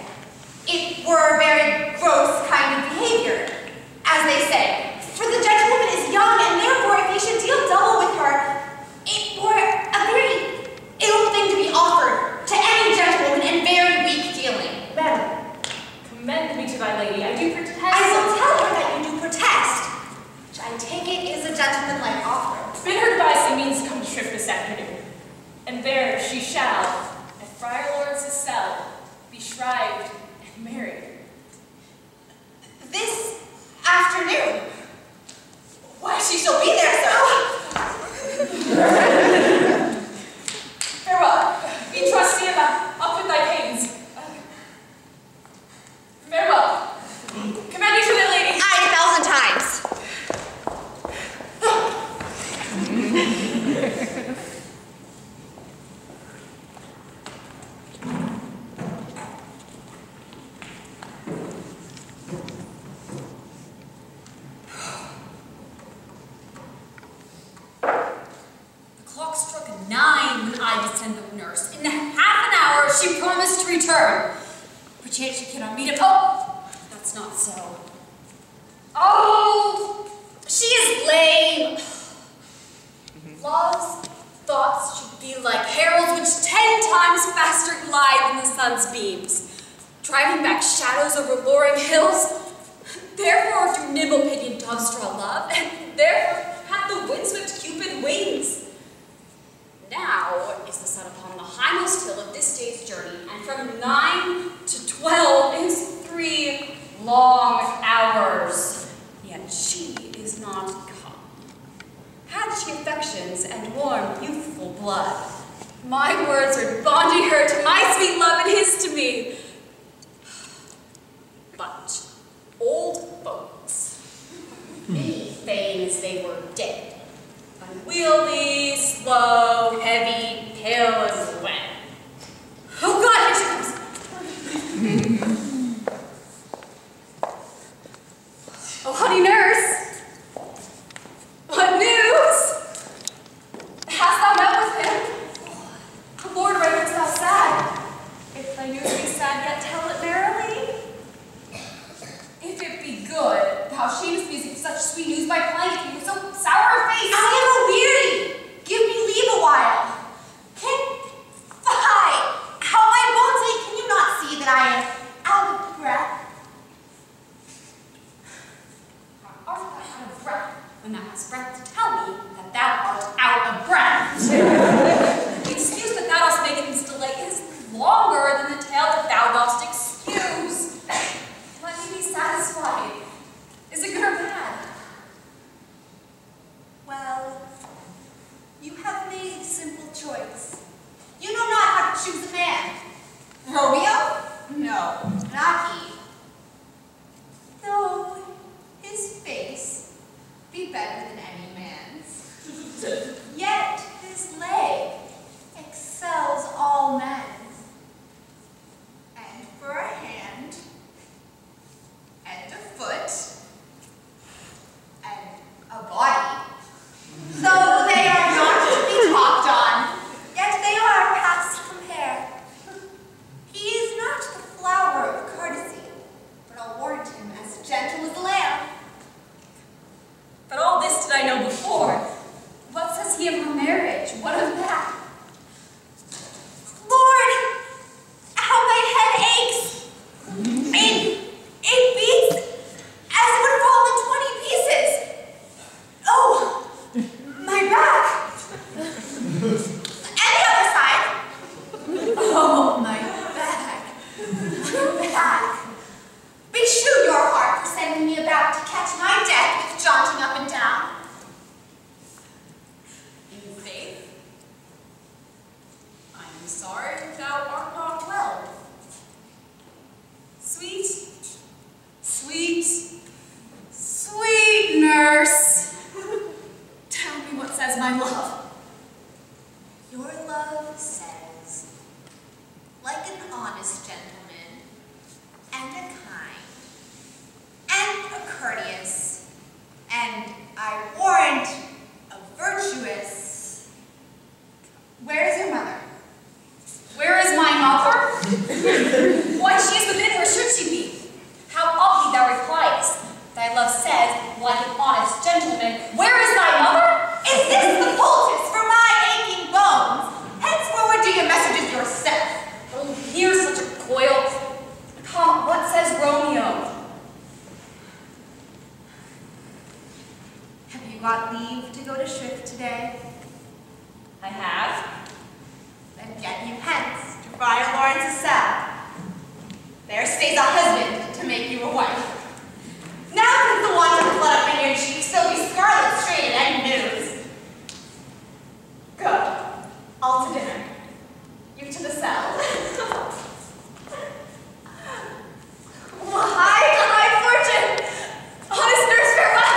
it were a very gross kind of behavior, as they say. For the gentlewoman is young, and therefore if ye should deal double with her, it were a very ill thing to be offered to any gentlewoman, and very weak dealing. Madam, commend me to thy lady. I do protest. I will tell her that you do protest, which I take it is a gentlemanlike offer. Bid her goodbye, means to come to Troupe this afternoon. And there she shall, at Friar Lord's cell, be shrived and married. This afternoon? Why, she shall be there, sir. Farewell. Be trusty and up with thy pains. Farewell. Commend you to the lady. Aye, 1,000 times. Nurse. In half an hour, she promised to return. But yet she cannot meet him. Oh, that's not so. Oh, she is lame. Love's thoughts should be like heralds which 10 times faster glide than the sun's beams, driving back shadows over luring hills. Therefore do nimble-pinioned doves draw love, and therefore hath the windswept Cupid wings. Now is the sun upon the highmost hill of this day's journey, and from 9 to 12 is 3 long hours. Yet she is not come. Had she affections and warm, youthful blood, my words would bonding her to my sweet love and his to me. But old folks, many feign as they were dead. Unwieldy, slow, heavy, pale as wet. Oh God, here she comes. Oh, honey nurse, what news? Hast thou met with him? Lord, reckonest thou sad? If thy news be sad, yet tell it merrily. If it be good, thou shamest me with such sweet news by playing with so sour a face. I am a weary. Give me leave a while. How my bones ache, can you not see that I am out of breath? How art thou out of breath when thou hast breath to tell me that thou art out of breath? The excuse that thou dost make in this delay is longer than the tale that thou dost excuse. Let me be satisfied. Is it good or bad? Well, you have made simple choice. You know not how to choose a man. Romeo? No, not he. Though his face be better than any man's, yet his leg excels all men's. And for a hand, and a foot, and a body, though they are not to be talked on, yet they are past compare. He is not the flower of courtesy, sorry thou art not well. Sweet, sweet, sweet nurse, tell me what says my love. Your love says, like an honest gentleman, and a kind, and a courteous, and I warrant a virtuous. Where is your mother? Where is my mother? Why, she is within, where should she be? How oddly thou repliest. Thy love says, like an honest gentleman, where is thy mother? Is this the poultice for my aching bones? Henceforward do your messages yourself. Oh, here's such a coil. Come, what says Romeo? Have you got leave to go to shrift today? I have. Then get you hence to Friar Lawrence's cell. There stays a husband to make you a wife. Now does the want of blood up in your cheeks still be scarlet straight and news? Go, all to dinner. You to the cell. High fortune! Honest nurse, farewell!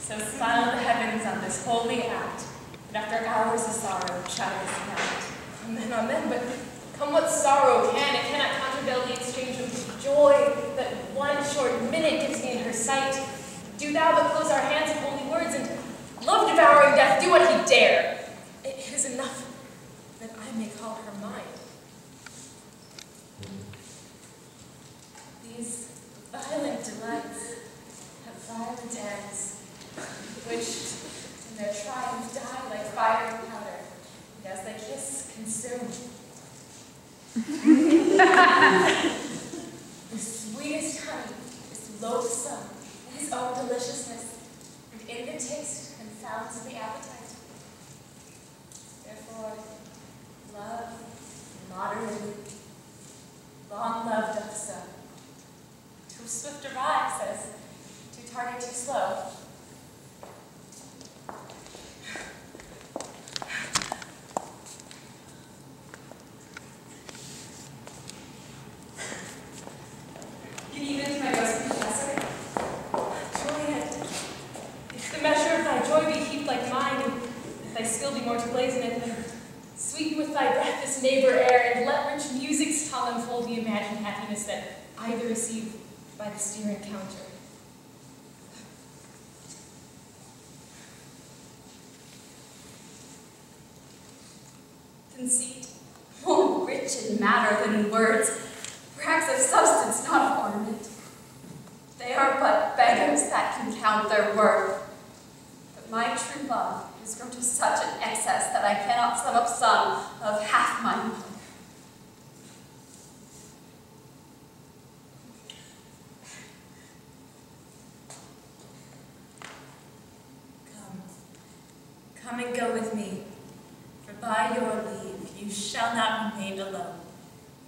So smile the heavens on this holy act, that after hours of sorrow shadows night. Amen, but come what sorrow can, it cannot countervail the exchange of joy that one short minute gives me in her sight. Do thou but close our hands of holy words, and love devouring death, do what he dare. It is enough that I may call her mine. These violent delights have violent ends, which in their triumph die like fire and powder, and as they kiss, consume. The sweetest honey is loathsome in its own deliciousness, and in the taste confounds the appetite. Therefore, love moderately. Long love doth so. Too swift arrives as too tardy too slow. Good evening, my ghost professor. Juliet, if the measure of thy joy be heaped like mine, and if thy skill be more to blazon it, then sweeten with thy breath this neighbor air, and let rich music's tongue unfold the imagined happiness that either receive by the steer encounter. Conceit, more rich in matter than in words, perhaps of substance, not of ornament. They are but beggars that can count their worth. But my true love has grown to such an excess that I cannot sum up some of half my love. Come and go with me, for by your leave you shall not remain alone,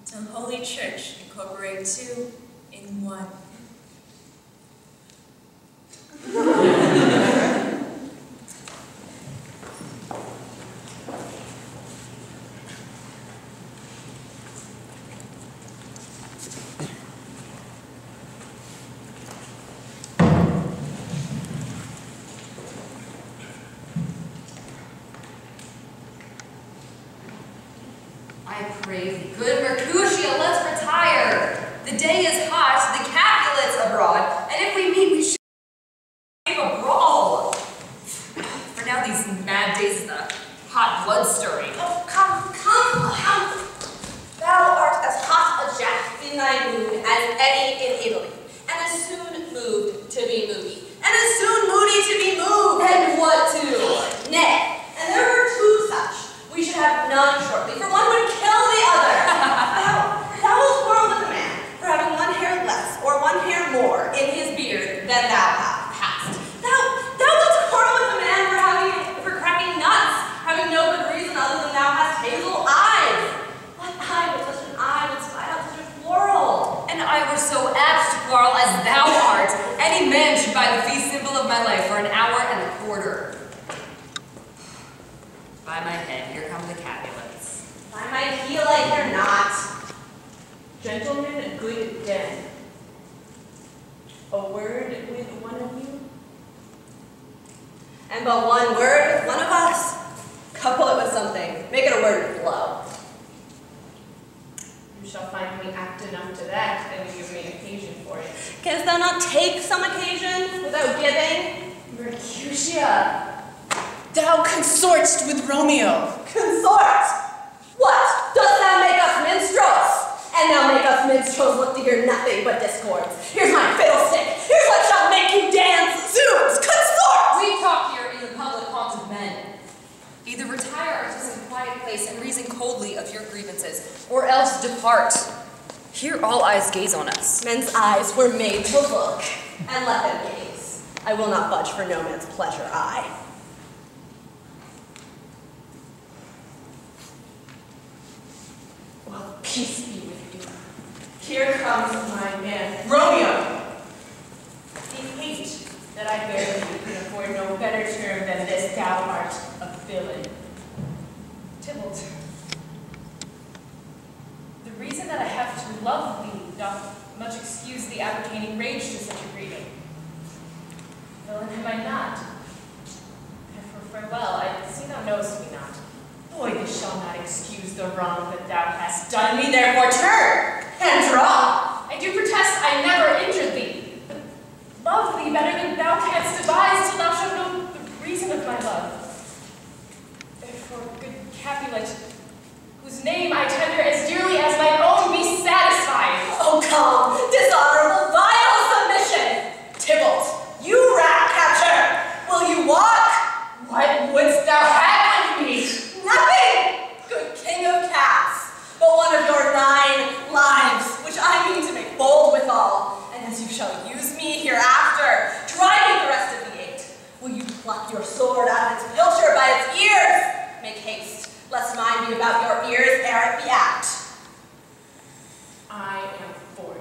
until Holy Church incorporate two in one. I pray thee, good Mercutio, let's retire. The day is hot, the Capulets abroad, and if we meet, we should have a brawl. For now, these mad days of the hot blood stirring. Oh, come. Thou art as hot a jack in thy mood as any in Italy, and as soon moved to be moody, and as soon moody to be moved. And what too? Nay, and there were two such. We should have none shortly, for one would kill the other. Thou wilt quarrel with a man for having one hair less or one hair more in his beard than thou hast. Thou wilt quarrel with a man for cracking nuts, having no good reason reason other than thou hast hazel eyes. What eye with such an eye would spy out such a quarrel? And I were so apt to quarrel as thou art. Any man should buy the fee simple of my life for an hour and a quarter. By my head, here come the Capulets. By my heel, I hear not. Gentlemen, good den. A word with one of you? And but one word with one of us. Couple it with something. Make it a word with blow. You shall find me apt enough to that, and you give me occasion for it. Canst thou not take some occasion without giving? Mercutio, thou consortst with Romeo. Consort! What? Dost thou make us minstrels? And thou make us minstrels look to hear nothing but discords. Here's my fiddlestick. Here's what shall make you dance. Zounds! Consort! We talk here in the public haunts of men. Either retire to some quiet place and reason coldly of your grievances, or else depart. Here all eyes gaze on us. Men's eyes were made to look, and let them gaze. I will not budge for no man's pleasure, I. Well, peace be with you. Here comes my man, Romeo. The hate that I bear you can afford no better term than this thou art a villain. Tybalt, the reason that I have to love thee doth much excuse the appertaining rage to such a greeting. Villain am I not. Therefore farewell, I see thou knowest me not. Boy, this shall not excuse the wrong that thou hast done me, therefore turn and draw. I do protest I never injured thee, but love thee better than thou canst devise till thou shalt know the reason of my love. Therefore, good Capulet, whose name I tender as dearly as mine own, be satisfied. Oh, come, dishonorable, vile submission! Tybalt, you rat catcher, will you walk? What wouldst thou have with me? Nothing, good king of cats, but one of your 9 lives, which I mean to make bold withal, and as you shall use me hereafter, driving the rest of the 8, will you pluck your sword out of its pilcher by its ears? Make haste, lest mine be about your ears ere it be apt. I am for you.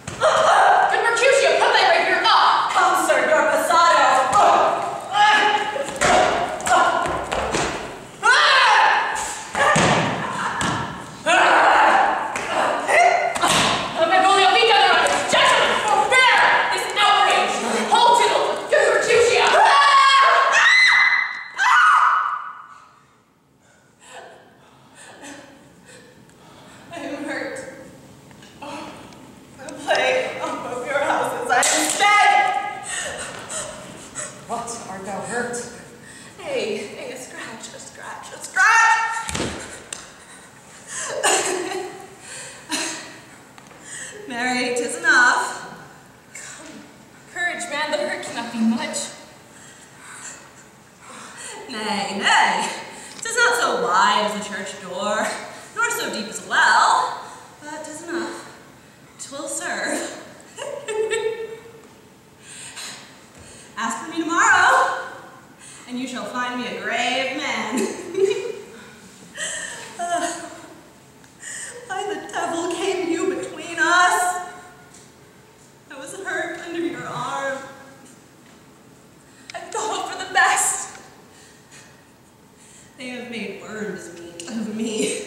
Good Mercutio, put thy rapier up! Come, sir, your passado. Navolio, be done on this. Gentlemen, forbear this outrage. Hold to the good Mercutio. I am hurt. Oh, the plague on both your houses. I am dead. What, art thou hurt? Hey, a scratch, a scratch, a scratch! Mary, 'tis enough. Courage, man, the hurt cannot be much. Nay, nay, 'tis not so wide as a church door, nor so deep as a well, but 'tis enough. 'Twill serve. Ask for me tomorrow, and you shall find me a grave man. Why the devil came you between us? I was hurt under your arm. I thought for the best. They have made worms meat of me.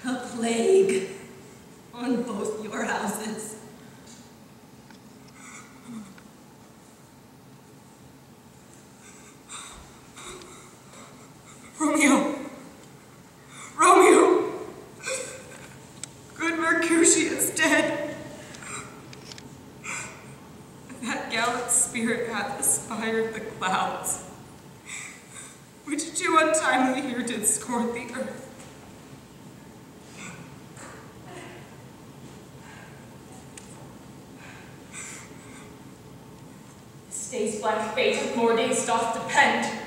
A plague on both your houses. Romeo! Romeo! Good Mercutio is dead. That gallant spirit hath aspired the clouds, which too untimely here did scorn the earth. This day's black fate of more days doth depend.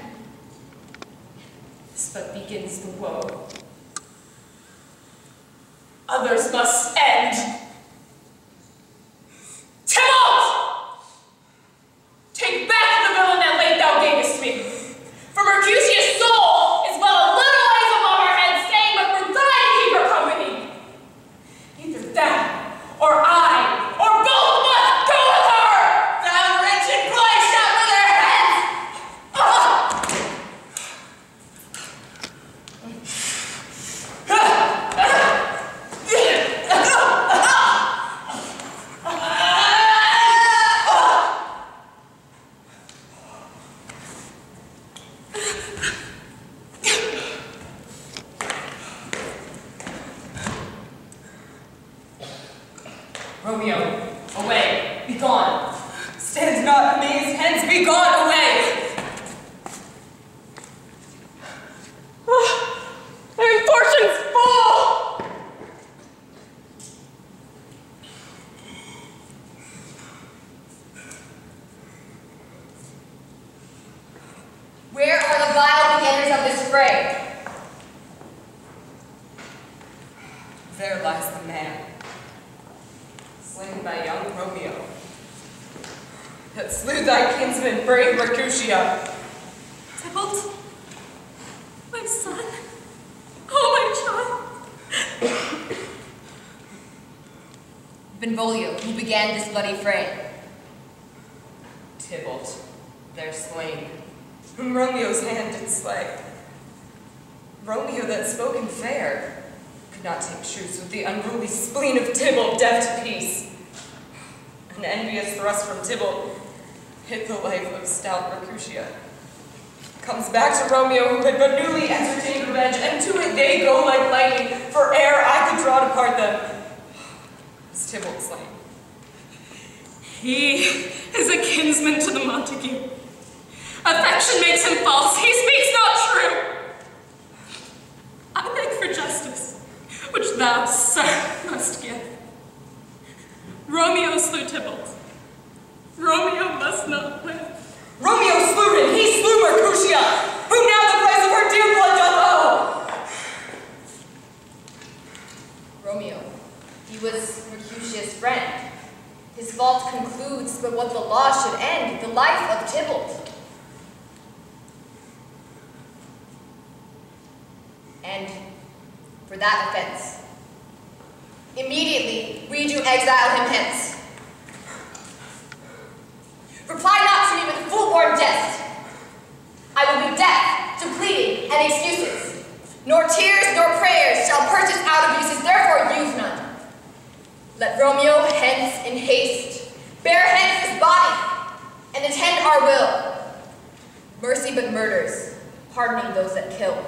This but begins the woe. Others must end. Tybalt! Take back Romeo, away, be gone. Stand not amazed, hence be gone, away. And fortune's full! Where are the vile beginners of this fray? There lies the man, slain by young Romeo, that slew thy kinsman, brave Mercutio. Tybalt, my son, oh my child. Navolio, who began this bloody fray? Tybalt, there slain, whom Romeo's hand did slay. Romeo that spoken fair, could not take truce with the unruly spleen of Tybalt, deaf to peace. An envious thrust from Tybalt hit the life of stout Mercutio. Comes back to Romeo, who had but newly entertained revenge, and to it they go like lightning, for ere I could draw to part them, was Tybalt slain. He is a kinsman to the Montague. Affection makes him false. He speaks not true. I beg for justice, which thou, sir, must give. Romeo slew Tybalt. Romeo must not live. Romeo slew him, he slew Mercutio, whom now the price of her dear blood doth owe. Romeo, he was Mercutio's friend. His fault concludes but what the law should end, the life of Tybalt. And for that offense, immediately we do exile him hence. Reply not to me with full-born jest. I will be deaf to pleading and excuses. Nor tears nor prayers shall purchase out abuses, therefore use none. Let Romeo hence in haste bear hence his body and attend our will. Mercy but murders, pardoning those that kill.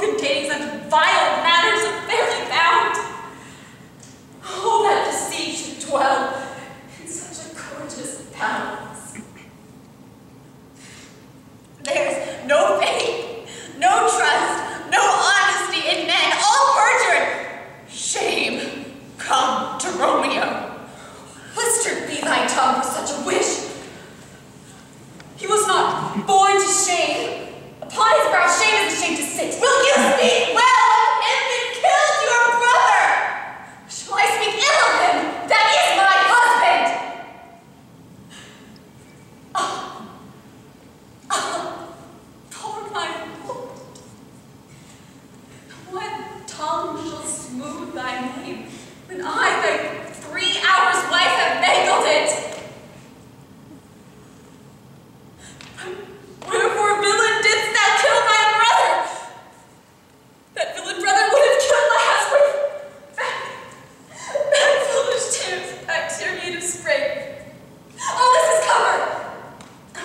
containing such vile matters of fairly bound. Oh, that deceit should dwell in such a gorgeous palace. There's no faith, no trust, no honesty in men, all perjured. Shame come to Romeo. Blistered be thy tongue for such a wish. He was not born to shame. Upon his brow shame is ashamed to sit. Will you speak well of him that killed your brother? Shall I speak ill of him? That is my husband. Poor my Lord. What tongue shall smooth thy name when I, thy 3 hours wife, have mangled it? Wherefore, villain, didst thou kill my brother? That villain brother would have killed my husband. That foolish tears back tear me to spring. All this is covered.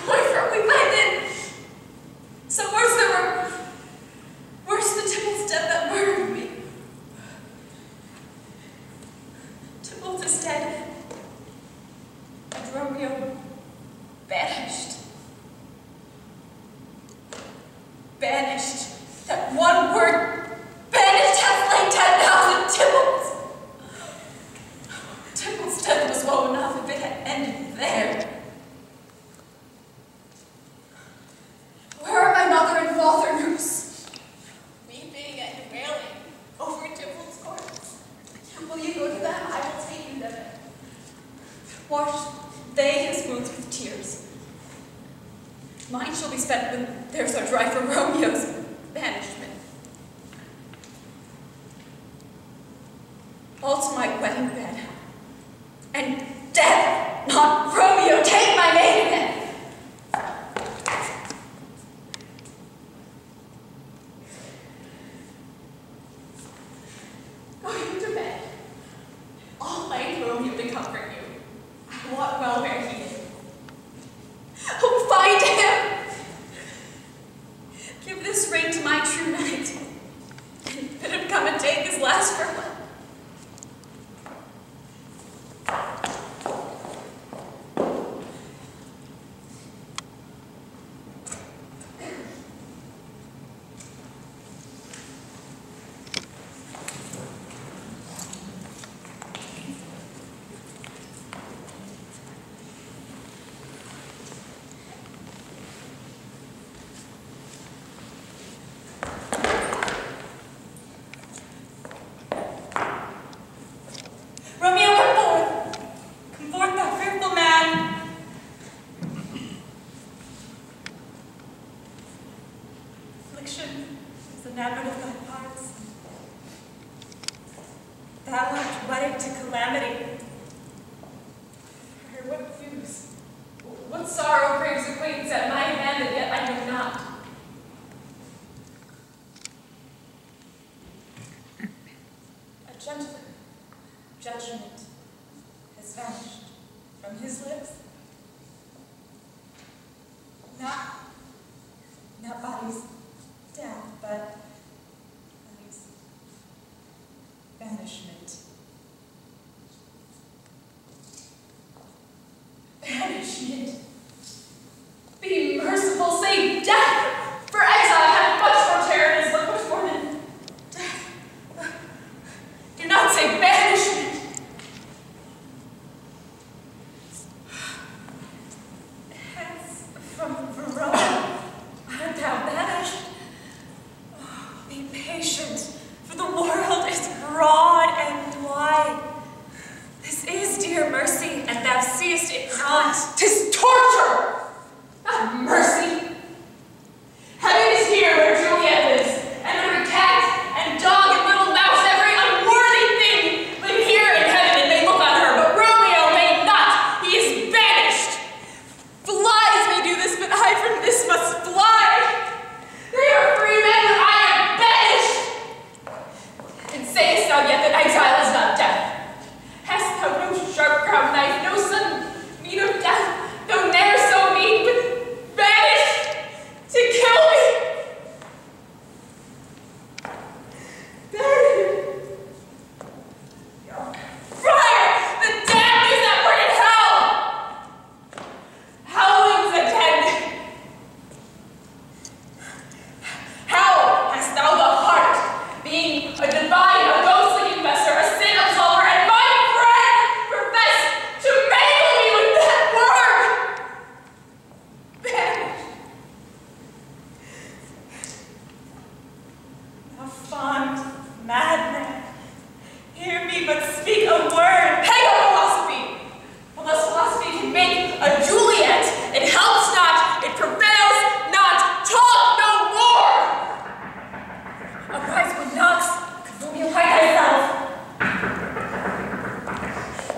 Wherefore we find it. Some words that were worse than Tybalt's death that murdered me. Tybalt is dead, and Romeo banished. Banished. That one word, banished, has slain 10,000 Tybalts. Tybalt's death was woe enough if it had ended there. Where are my mother and father, nurse? Weeping and wailing over Tybalt's corpse. Will you go to them? I will take you thither. Wash they his wounds with tears. Mine shall be spent when theirs are dry from Romeo's banishment. All to my wedding bed. And death, not Romeo, take my maiden. Go you to bed. I'll lay Romeo to comfort you. I wot well where he is. Oh, find him! Give this ring to my true knight, and bid him come and take his last farewell. Judgment has vanished from his lips. Not body's death, but body's banishment. Banishment. Be merciful, say death, for exile hath much more terror and is much more than death. Do not say banishment. A fond madman. Hear me but speak a word. Hang on philosophy! Unless philosophy can make a Juliet, it helps not, it prevails not. Talk no more! Arise when knocks, could Romeo hide thyself?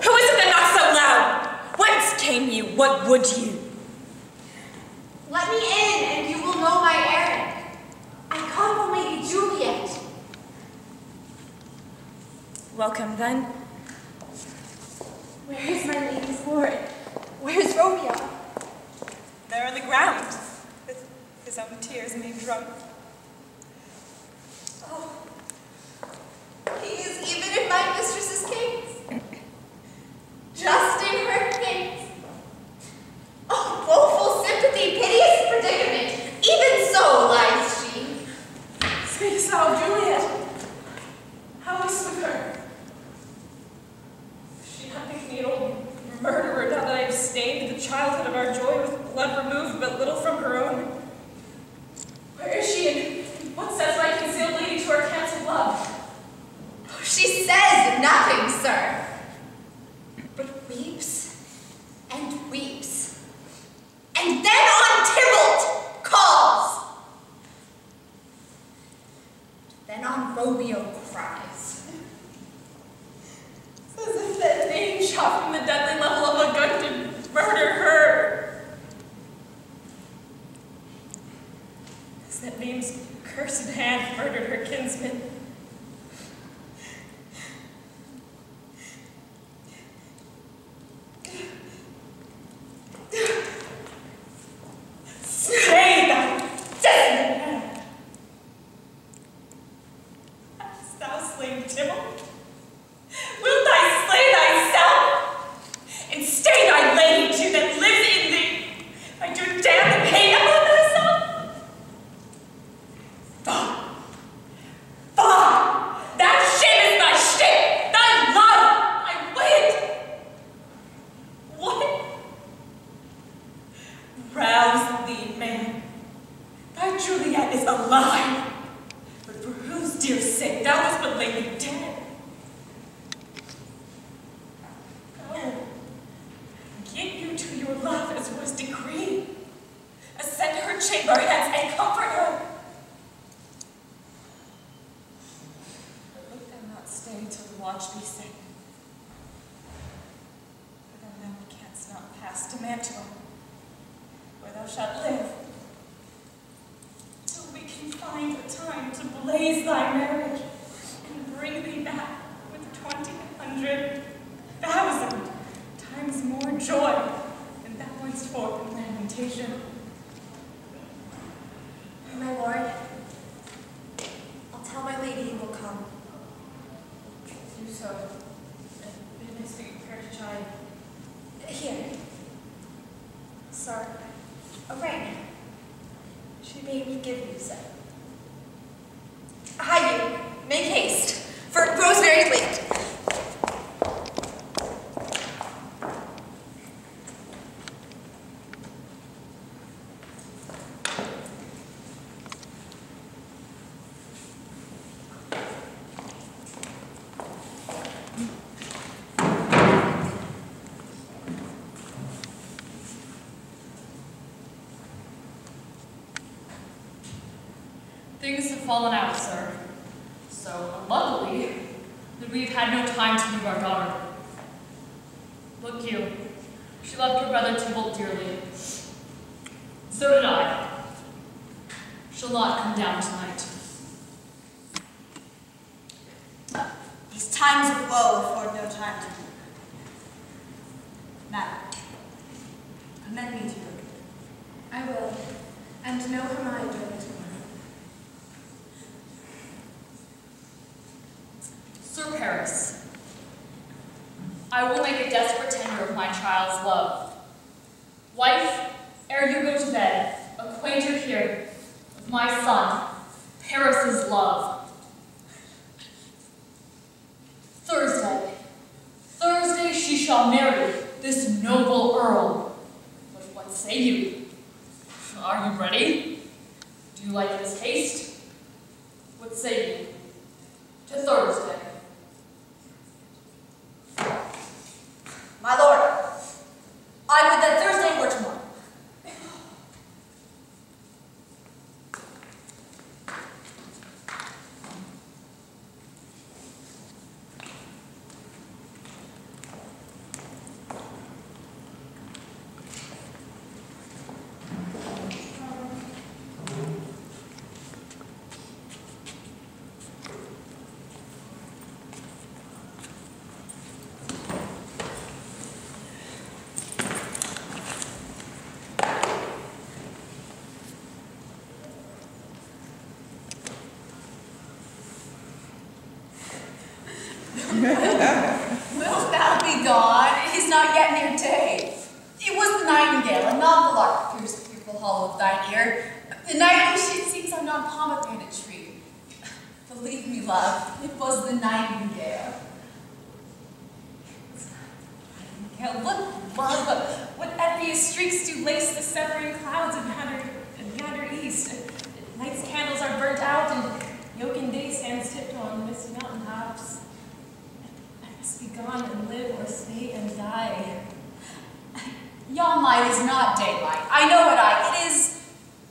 Who is it that knocks so loud? Whence came you? What would you? Let me in, and you will know my errand. I come from Lady Juliet. Welcome, then. Where is my lady's lord? Where is Romeo? There on the ground, with his own tears made drunk. Oh, he is even in my mistress's case. Just in her case. Oh, woeful sympathy, piteous predicament. Even so lies she. Speak so, Juliet. How is with her? Is she not making an old murderer now that I have stained the childhood of our joy with blood removed but little from her own? Where is she, and what says my concealed lady to our cancelled love? She says nothing, sir, but weeps and weeps, and then on Tybalt calls. Then on Romeo cries. As if that name shot from the deadly level of a gun to murder her. As that name's cursed hand murdered her kinsman. Slay thy desolate hand! Hast thou slain Tybalt? Wilt thou slay thyself? And stay thy lady too that lives in thee, by to damn the pain upon thyself? Fie! Fie! That shame is thy shame, thy love, thy wit! What? Rouse thee, man. Thy Juliet is alive, but for whose dear sake thou wast but lately dead. Go, get you to your love as was decreed. Ascend her chamber hence and comfort her. But wilt thou not stay till the watch be set? For thou now canst not pass to Mantua, where thou shalt live, till we can find a time to blaze thy marriage and bring thee back with 200,000 times more joy than thou wast forth in lamentation. My lord, I'll tell my lady he will come. Do so, and bid me speak with her to chide. Here. Sir, a ring. She bade me give you so. Hie you, make haste, for it grows very late. Things have fallen out, sir. So, unluckily, that we've had no time to move our daughter. Look you, she loved her brother Tybalt dearly. So did I. She'll not come down tonight. These times of woe afford no time to weep. Madam, commend me to her. I will, and know her mind during tomorrow. Sir Paris, I will make a desperate tender of my child's love. Wife, ere you go to bed, acquaint her here with my son, Paris's love. Thursday she shall marry this noble earl. But what say you? Are you ready? Do you like this haste? What say you to Thursday? My lord, I would that Thursday were tomorrow. Wilt thou be gone? It is not yet near day. It was the nightingale, and not the lark, pierced the fearful hollow of thine ear. The night she sings on yon pomegranate tree. Believe me, love, it was the nightingale. Look, love, what envious streaks do lace the severing clouds of yonder east. Night's candles are burnt out, and yoking day stands tiptoe on the misty mountain tops. I must be gone and live or stay and die. Yon light is not daylight. I know it is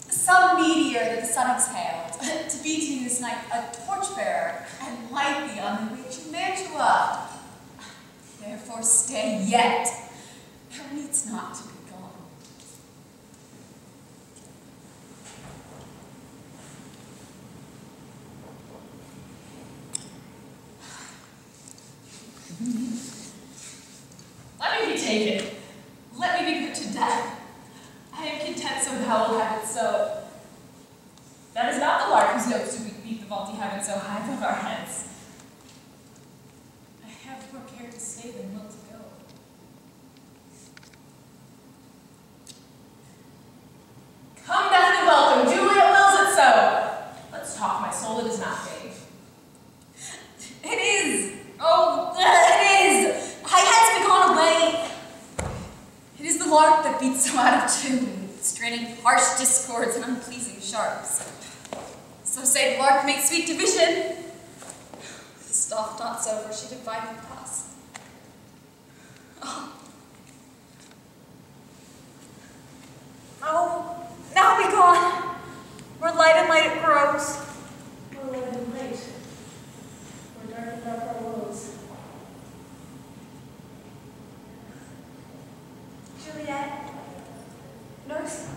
some meteor that the sun exhaled, to be to you this night a torchbearer and light thee on the way to Mantua. Therefore stay yet. Thou needs not to be gone. Let me be taken. Let me be put to death. I am content so thou wilt have it so. That is not the lark whose notes do beat the vaulty heaven so high above our heads. I have more care to stay than will to go. Come, death and welcome. Juliet wills it so. Let's talk, my soul. It is not vague. It is. Oh, it is. I had gone away. It is the lark that beats so out of tune, straining harsh discords and unpleasing sharps. So say the lark makes sweet division. Doth not so, for she divided thus. Oh, now be gone. More light and light it grows. More light and light. More dark and dark our woes. Juliet, nurse,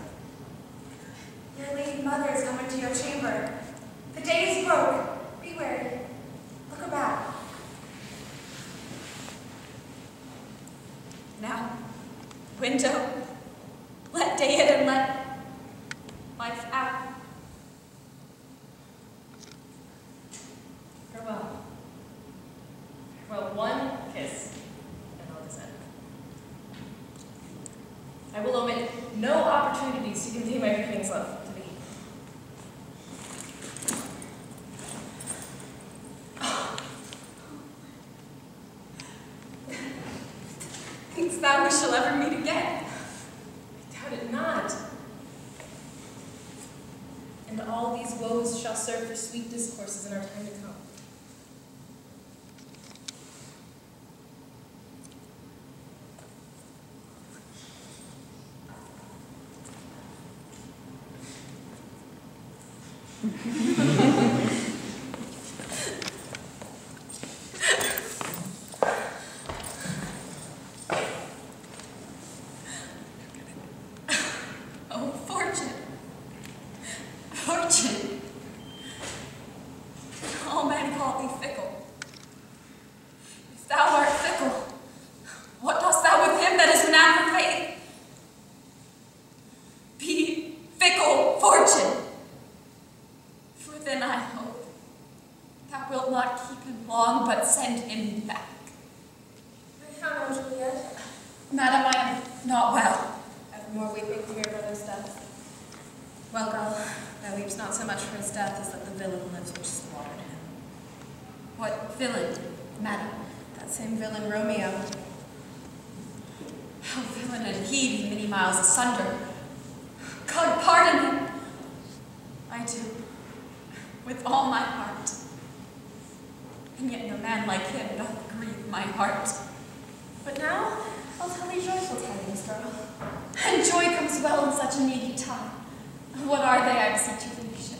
your lady mother is coming to your chamber. The day is broke. Be wary. Look about. Now, window, let day in and let life out. Farewell. Farewell, one kiss, and I'll descend. I will omit no opportunities to convey my greetings, love, to thee. Thinkst thou we shall ever meet again? I doubt it not. And all these woes shall serve for sweet discourses in our time to come. Oh, fortune. Fortune. All men call thee fickle. If thou art fickle, what dost thou with him that is renowned for faith? Be fickle, fortune. For then I hope thou wilt not keep him long, but send him back. How now, Juliet? Madam, I am not well. Evermore weeping for your brother's death. Well, girl, thou weeps not so much for his death as that the villain lives which slaughtered him. What villain, madam? That same villain Romeo. How villain and he be many miles asunder. God pardon him. I do. with all my heart. And yet no man like him doth grieve my heart. But now, I'll tell thee joyful tidings, girl. And joy comes well in such a needy time. What are they, I beseech you, Felicia?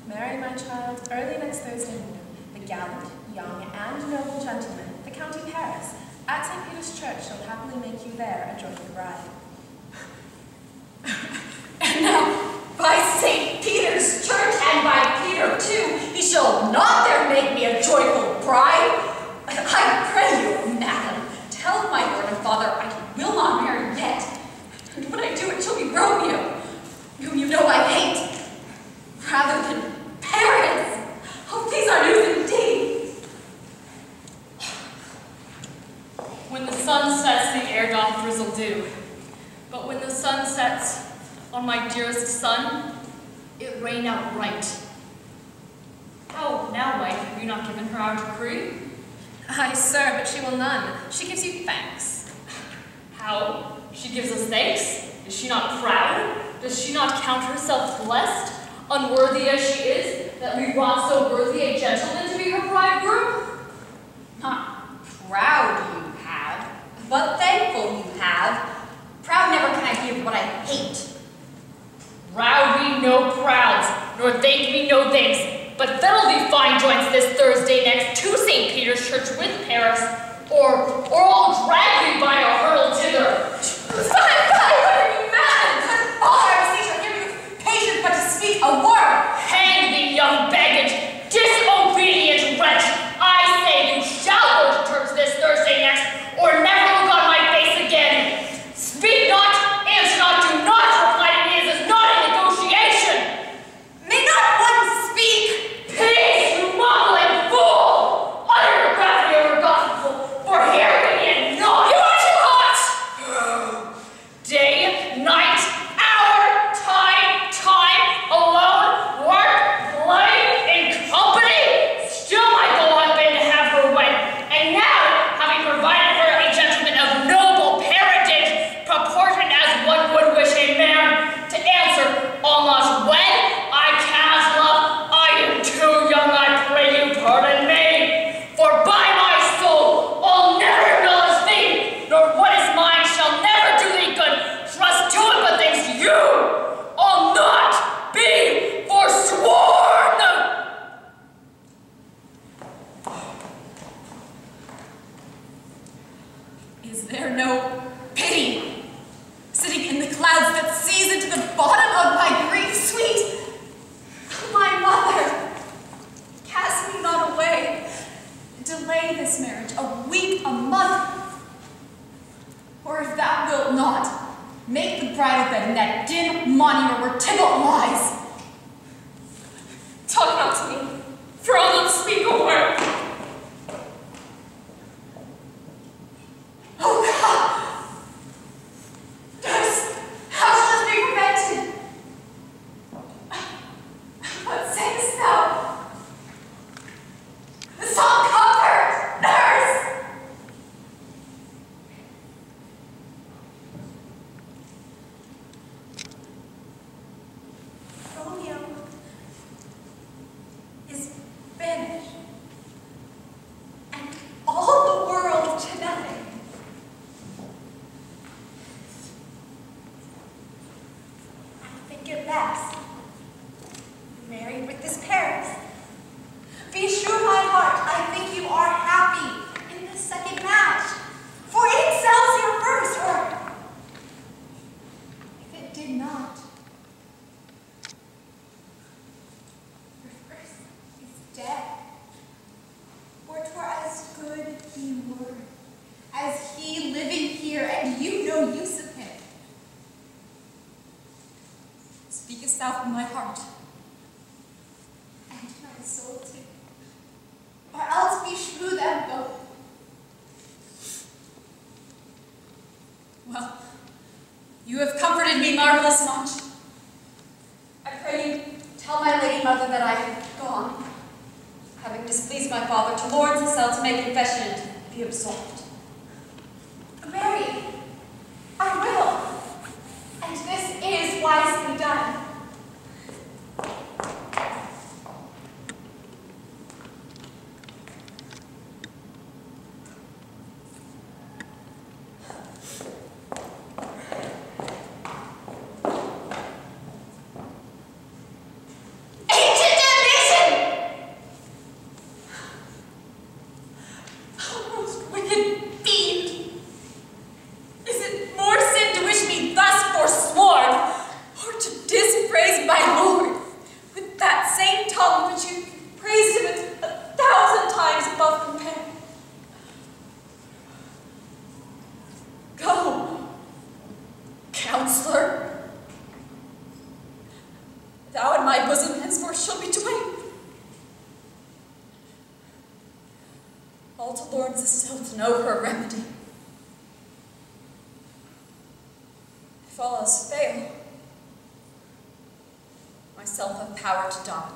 Marry, my child, early next Thursday noon, the gallant, young, and noble gentleman, the County Paris, at St. Peter's Church shall happily make you there a joyful bride. And now, by St. Peter's Church, and by Peter too, he shall not there make me a joyful bride. I pray you, madam, tell my lord and father I will not marry yet. And when I do, it shall be Romeo, whom you know I hate, rather than Paris. Oh, these are news indeed. When the sun sets, the air doth drizzle dew. But when the sun sets on my dearest son, it rain outright. How now, wife, have you not given her our decree? Aye, sir, but she will none. She gives you thanks. How? She gives us thanks? Is she not proud? Does she not count herself blessed, unworthy as she is, that we brought so worthy a gentleman to be her bridegroom? Not proud you have, but thankful you have. Proud never can I give what I hate. Proud we no prouds, nor thank me no thanks, but fiddle thee fine joints this Thursday next to St. Peter's Church with Paris, or I'll drag thee by a hurdle thither. Fine, what are you mad? Father, I beseech you, give me patience but to speak a word. Hang thee, young baggage, disobedient wretch! I say you shall go to church this Thursday next, or never look on my face again. Speak not, answer not, do not reply to me as is not a negotiation. May not one speak? Peace, you mumbling fool! Utter your gravity or your gospel, for hear me and not. You are too hot! Day, night, hour, time, alone, work, play, in company. Still my goal had been to have her wed, and now, having provided her a gentleman of noble parentage, proportioned as one would wish a man, to answer, almost when I cannot love, I am too young, I pray you pardon me. For by my soul, I'll never acknowledge thee, nor what is mine shall never do thee good. Trust to it, but thanks to you, I'll not be forsworn. Is there no pity sitting in the clouds that sees into the bottom of my grief, sweet? My mother, cast me not away. Delay this marriage a week, a month. Or if thou wilt not, make the bridal bed in that dim monument where Tybalt lies. Talk not to me, for I'll not speak a word. Oh God! Nurse, how shall this be prevented? What sayest thou? Some comfort, nurse! Romeo is banished, and all the world to nothing. I think it best. Married with this Paris. Be sure, my heart, I think you are happy in this second match. For it excels your first, or if it did not, your first is dead. For 'twere as good he were, as he living here, and you no use of him. Speakest thou from my heart, and my soul too, or else beshrew them both. Well, you have comforted me marvelous much. I pray you tell my lady mother that I have gone, having displeased my father, to Lawrence the cell to make confession and to be absolved. Mary, I will, and this is wisely done. all to lords still to know her remedy. If all else fail, myself have power to die.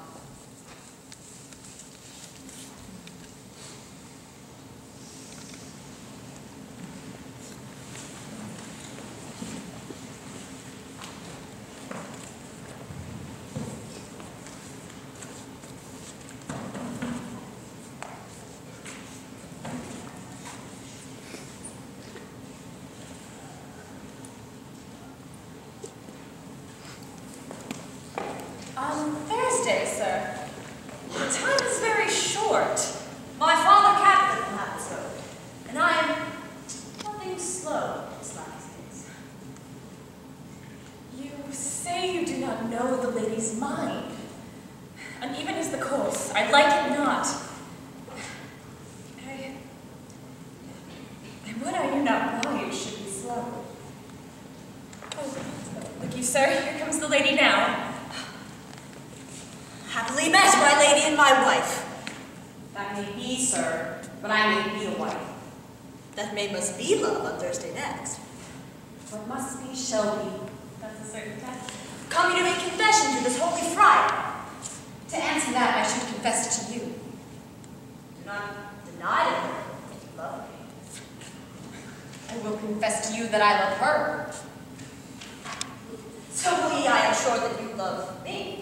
On Thursday, sir. The time is very short. My father captain will have it so, and I am nothing slow these last days. You say you do not know the lady's mind. Uneven is the course. I like it not. I would I knew not why it should be slow. Oh, look you, sir, here comes the lady now. Happily met, my lady and my wife. That may be, sir, but I may be a wife. That may must be love on Thursday next. What must be shall be. That's a certain test. Come you to make confession to this holy friar. To answer that, I should confess to you. Do not deny to her that you love me. I will confess to you that I love her. So we, I am sure that you love me.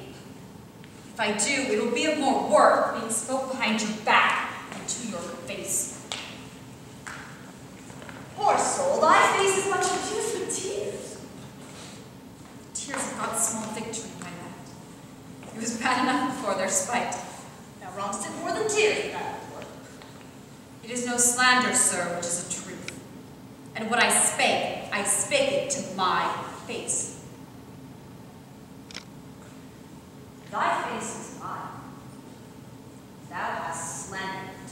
If I do, it will be of more worth being spoke behind your back than to your face. Poor soul, thy face is much confused with tears. Tears have got small victory in my land. It was bad enough before their spite. Now wrongs did more than tears in that before. It is no slander, sir, which is a truth. And what I spake it to my face. Thy face is mine. Thou hast slandered it.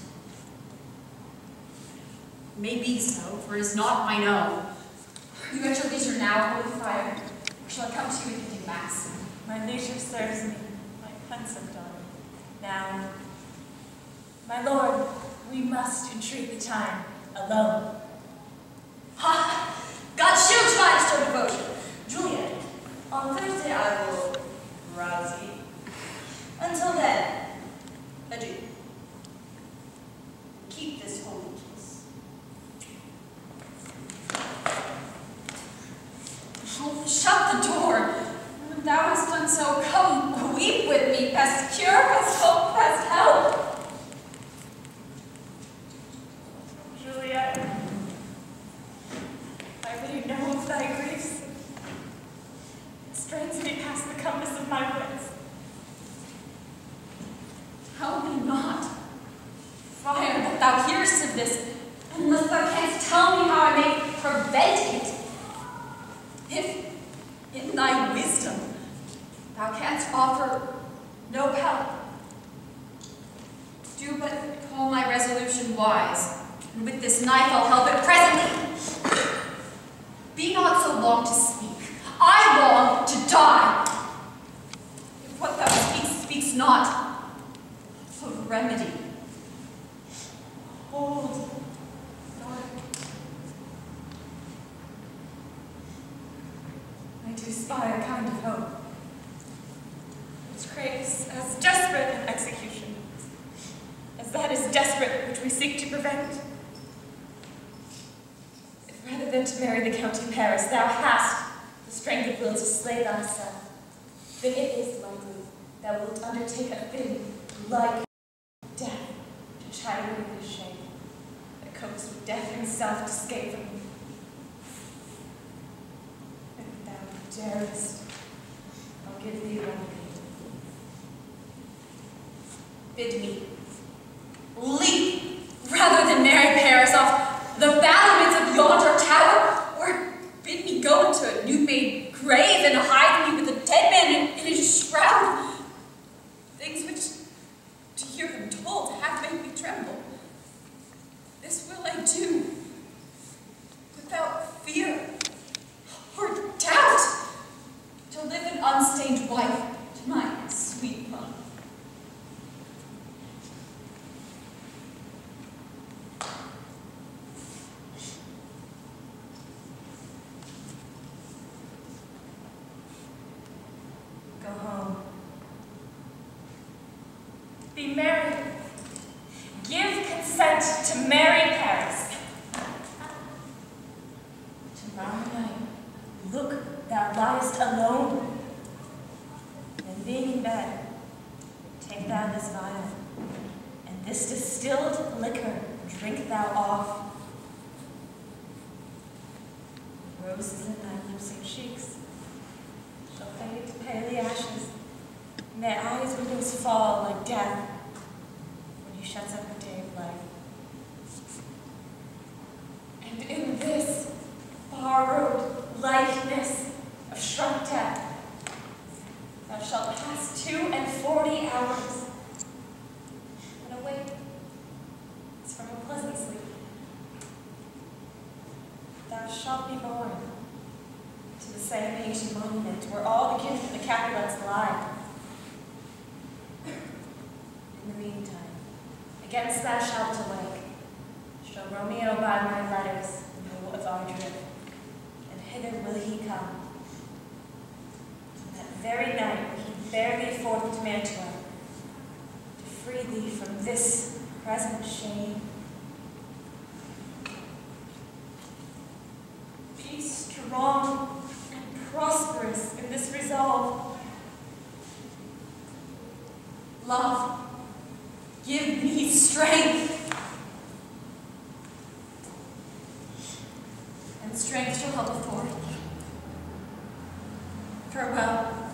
Maybe so, for it is not mine own. You at your leisure now, holy friar, or shall I come to you and give you mass? My leisure serves me, my pensive daughter. Now, my lord, we must entreat the time alone. Ha! God shield my disturbed devotion. Juliet, on Thursday I will rouse thee. Until then, adieu. Keep this holy kiss. Oh, shut the door. When thou hast done so, come weep with me, best cure, best hope, best help. Juliet, I may know of thy griefs. It strains me past the compass of my wits. Tell me not, friar, that thou hearest of this, unless thou canst tell me how I may prevent it. If, in thy wisdom, thou canst offer no help, do but call my resolution wise, and with this knife I'll help it presently. Be not so long to speak. I long to die. If what thou speaks not of remedy. Hold, Lord. I do spy a kind of hope, which craves as desperate an execution as that is desperate which we seek to prevent. If rather than to marry the Count of Paris, thou hast the strength of will to slay thyself, then it is likely thou wilt undertake a thing like death to chide away the shame that copes with death himself to escape from me. If thou darest, I'll give thee remedy. Bid me leap rather than marry Paris off the battlements of yonder tower, or bid me go into a new-made grave and hide me with a dead man in his shroud. Things which, to hear them told, have made me tremble. This will I do, without fear or doubt, to live an unstained wife to my sweet love. Be married. Give consent to marry Paris. Tomorrow night, look, thou liest alone. And being in bed, take thou this vial, and this distilled liquor drink thou off. Roses in thy lips and cheeks shall fade to paly ashes, and their eyes' windows fall like death when he shuts up the day of life. And in this borrowed likeness of shrunk death, thou shalt pass 42 hours and awake as from a pleasant sleep. Thou shalt be born to the same ancient monument where all the kin of the Capulets lie. In the meantime, against thou shalt awake, shall Romeo by my letters know of our drift, and hither will he come. That very night will he bear thee forth to Mantua, to free thee from this present shame. Be strong and prosperous in this resolve. Love, give me strength. And strength shall help authority. Farewell,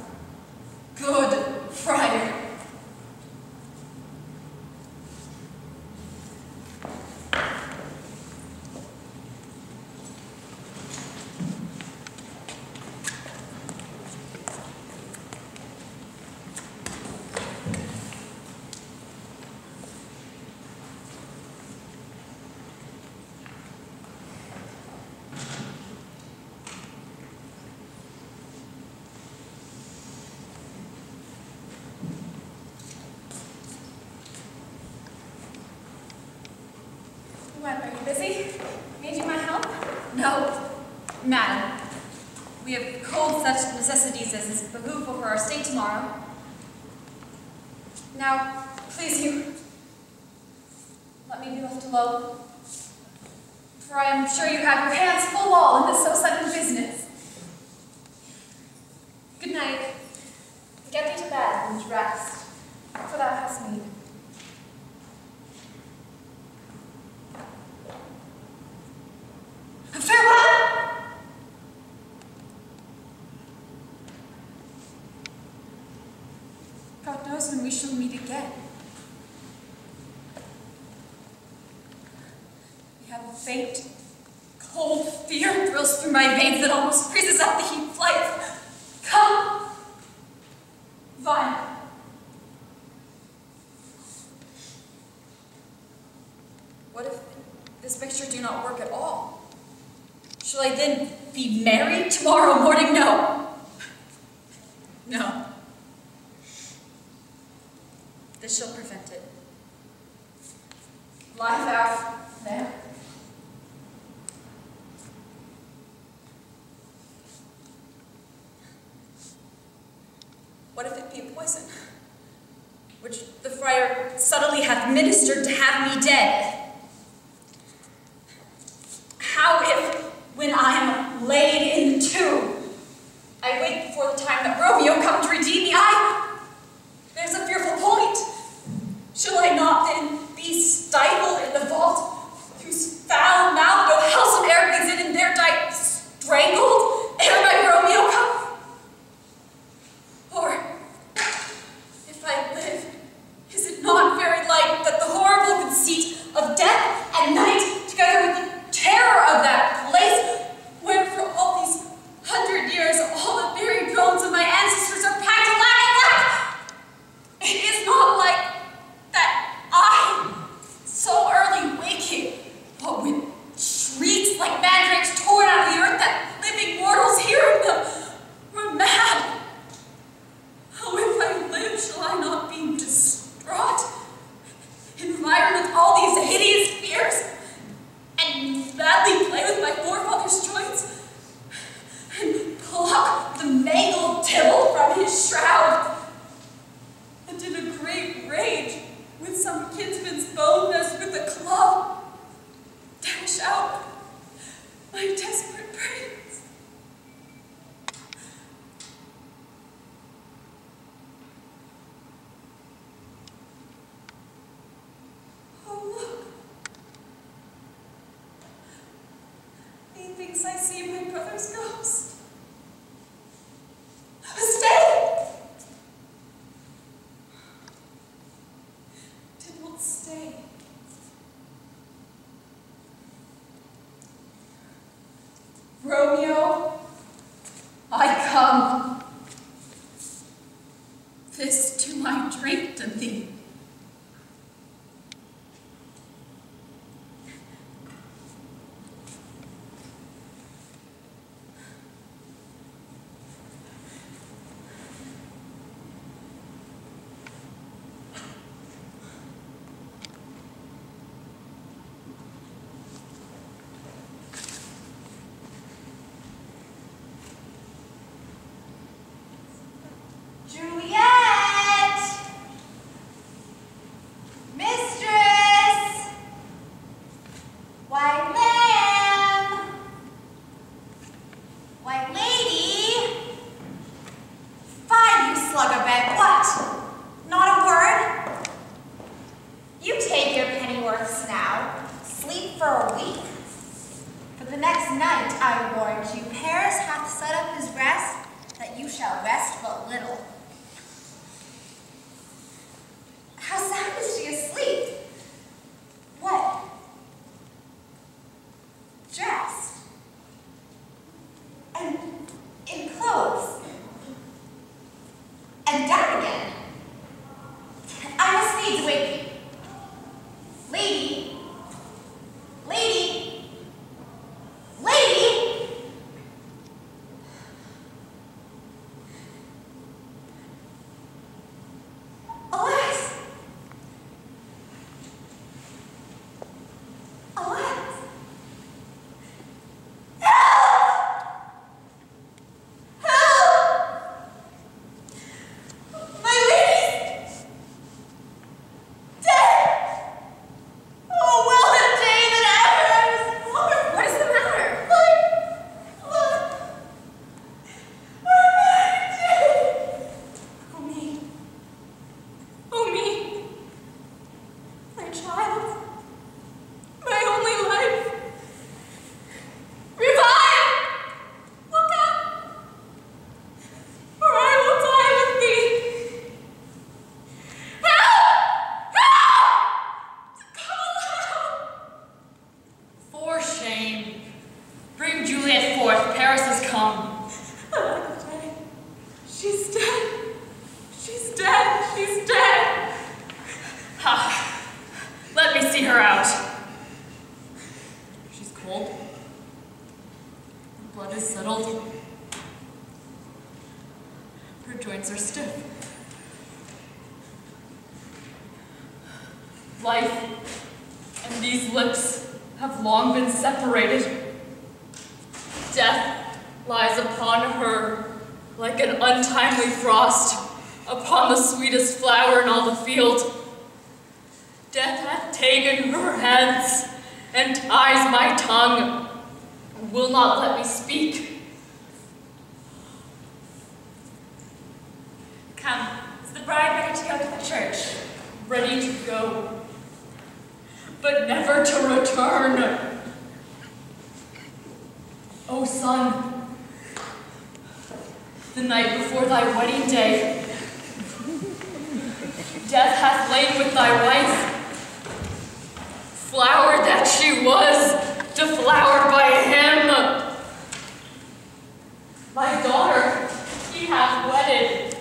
good friar. What, are you busy? Need you my help? No, madam. We have culled such necessities as is behooveful for our state tomorrow. Now, please you, let me be left alone. For I am sure you have your hands full all in this so sudden business. Good night. Get thee to bed and rest, for thou hast need. Farewell! God knows when we shall meet again. We have a faint, cold fear thrills through my veins that almost freezes up the heat flights. Come, Vine. What if this mixture do not work at all? Shall I then be married tomorrow morning? No. No. This shall prevent it. Lie thou there. What if it be poison, which the friar subtly hath ministered to have me dead? How if, when I am laid in the tomb, I wait before the time that Romeo come to redeem me? There's a fearful point. Shall I not then be stifled in the vault, whose foul mouth no wholesome air breathes in, and there die strangled ere my Romeo come? Or, if I live, is it not very like that the horrible conceit of death and night, together with the terror of that place, where for all these 100 years all the buried bones of my ancestors are packed alack alack? It is not like that see my brother's ghost. Stay! Tybalt, stay. Romeo, I come. This do I drink to thee. Juliet! Mistress! White lamb! White lady! Fine, you slugabag. What? Not a word? You take your pennyworths now. Sleep for a week. For the next night, I warn you, Paris hath set up his rest, that you shall rest but little. How sound is she asleep? What? Dressed? And in clothes? And down again? I must needs wake you. Lady? Lady? Lady? Alas! Alas! Help! Help! My lady's dead! Oh, well a day that ever I was born! What is the matter? Oh me. Oh me. My child. My only life. Revive! Look up! Or I will die with thee. Help! Help! Call out! For shame. Bring Juliet forth. Paris has come. She's dead. She's dead. She's dead. Ha! Let me see her out. She's cold. Her blood is settled. Her joints are stiff. Life and these lips have long been separated. Death lies upon her like an untimely frost upon the sweetest flower in all the field. Death hath taken her hands and ties my tongue, and will not let me speak. Come, is the bride ready to go to the church? Ready to go, but never to return. O son, the night before thy wedding day, death hath lain with thy wife. Flower that she was, deflowered by him. My daughter he hath wedded.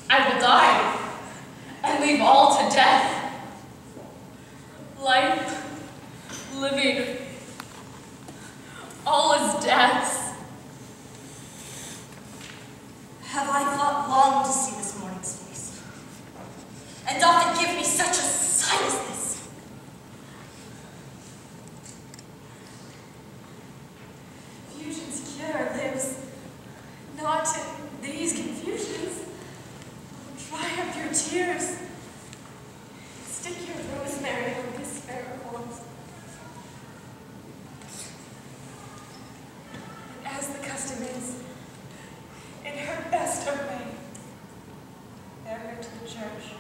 I will die and leave all to death. Life, living, all is death's. Have I thought long to see this morning's face? And doth it give me such a sight as this? Fusion's cure lives not in these confusions. Dry up your tears. Stick your rosemary on this fair corpse. And as the custom is, in her best array, bear her to the church.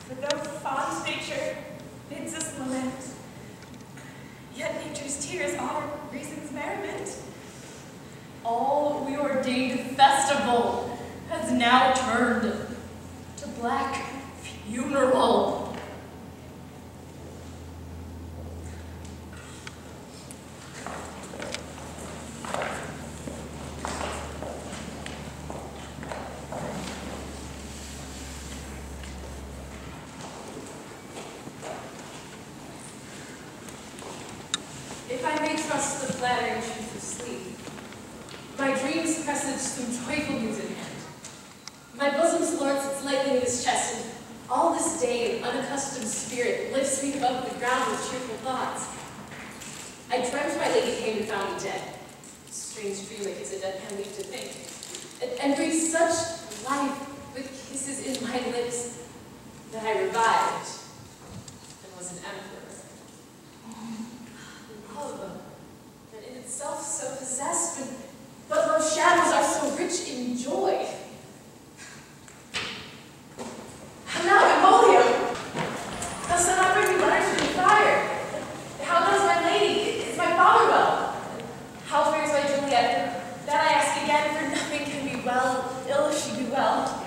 For though fond nature bids us lament, yet nature's tears are reason's merriment. All we ordained festival has now turned to black funeral. If I may trust the flattering truth of sleep, my dreams presage some joyful news at hand. My bosom snorts its lightning in his chest, and all this day an unaccustomed spirit lifts me above the ground with cheerful thoughts. I dreamt my lady came and found me dead. Strange dream it gives a deadpan leap to think. And breathed such life with kisses in my lips that I revived and was an emperor. Love, that in itself so possessed, but love's shadows are so rich in joy. And now, Navolio! Does not bring me letters from the friar? How does my lady? Is my father well? How fares my Juliet? That I ask again, for nothing can be well, ill if she be well.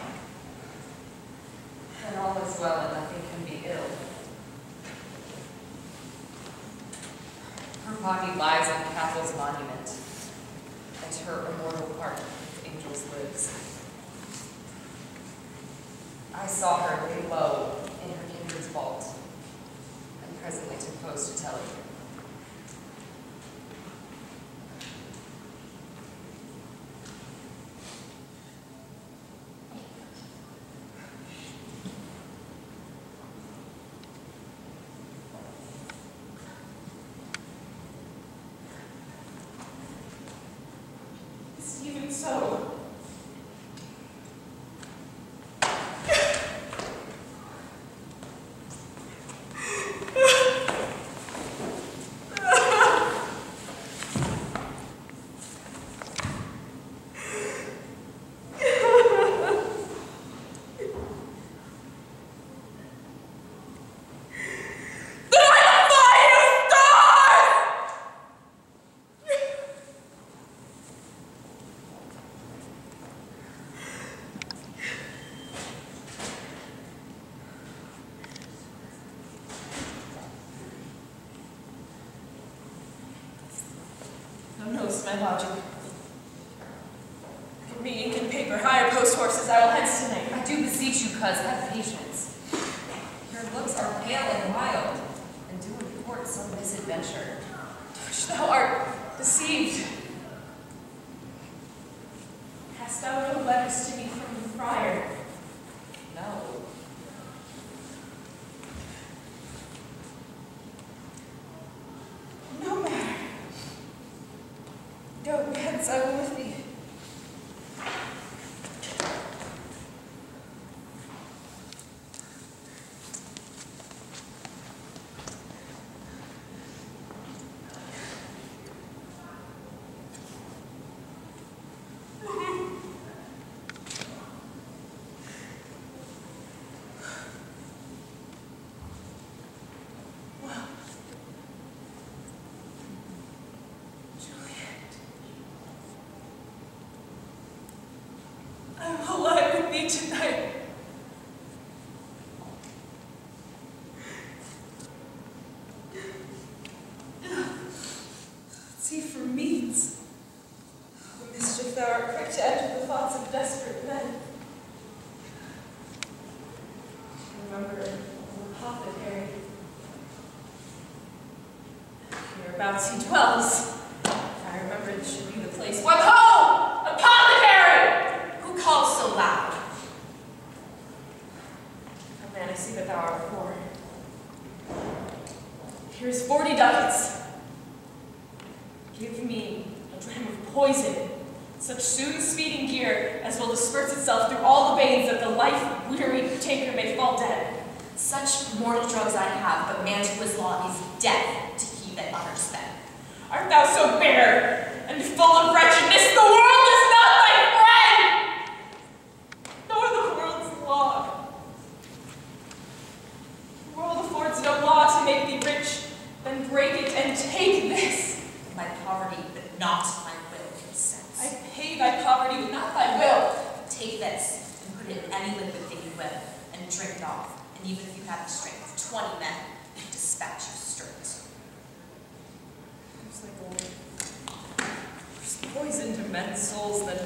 And all is well and nothing can be ill. Her body lies on Cathal's monument, and her immortal part with angels lives. I saw her lay low in her kindred's vault, and presently took post to tell you. Even so. My lodging. Give me ink and paper, hire post horses, I will hence tonight. I do beseech you, cuz, have patience. Your looks are pale and wild, and do report some misadventure. Thou art deceived. Hast thou no letters to me from the friar? No. No matter. Go hence, I will with thee. Tonight. See for means. Oh, mischief, thou art quick to enter the thoughts of desperate men. Remember an apothecary. Hereabouts he dwells. I remember this should be the place. What ho! Apothecary! Who calls so loud? Man, I see that thou art poor. Here's 40 ducats. Give me a dram of poison, such soon speeding gear as will disperse itself through all the veins that the life-weary taker may fall dead. Such mortal drugs I have, but man to his law is death to heap and utters them. Art thou so bare and full of wretchedness? The world is not thy friend, nor the world's law. The world affords no law to make thee rich, then break it and take and even if you have the strength of 20 men, dispatch you straight. There's like there's poison to men's souls than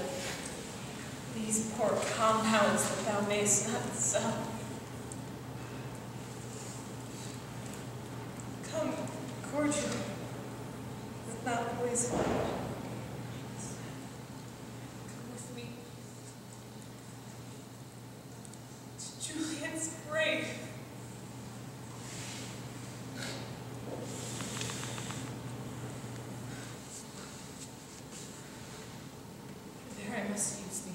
these poor compounds that thou mayst not sell. Come, cordial, without poison. Come with me to Juliet's grave. There I must use thee.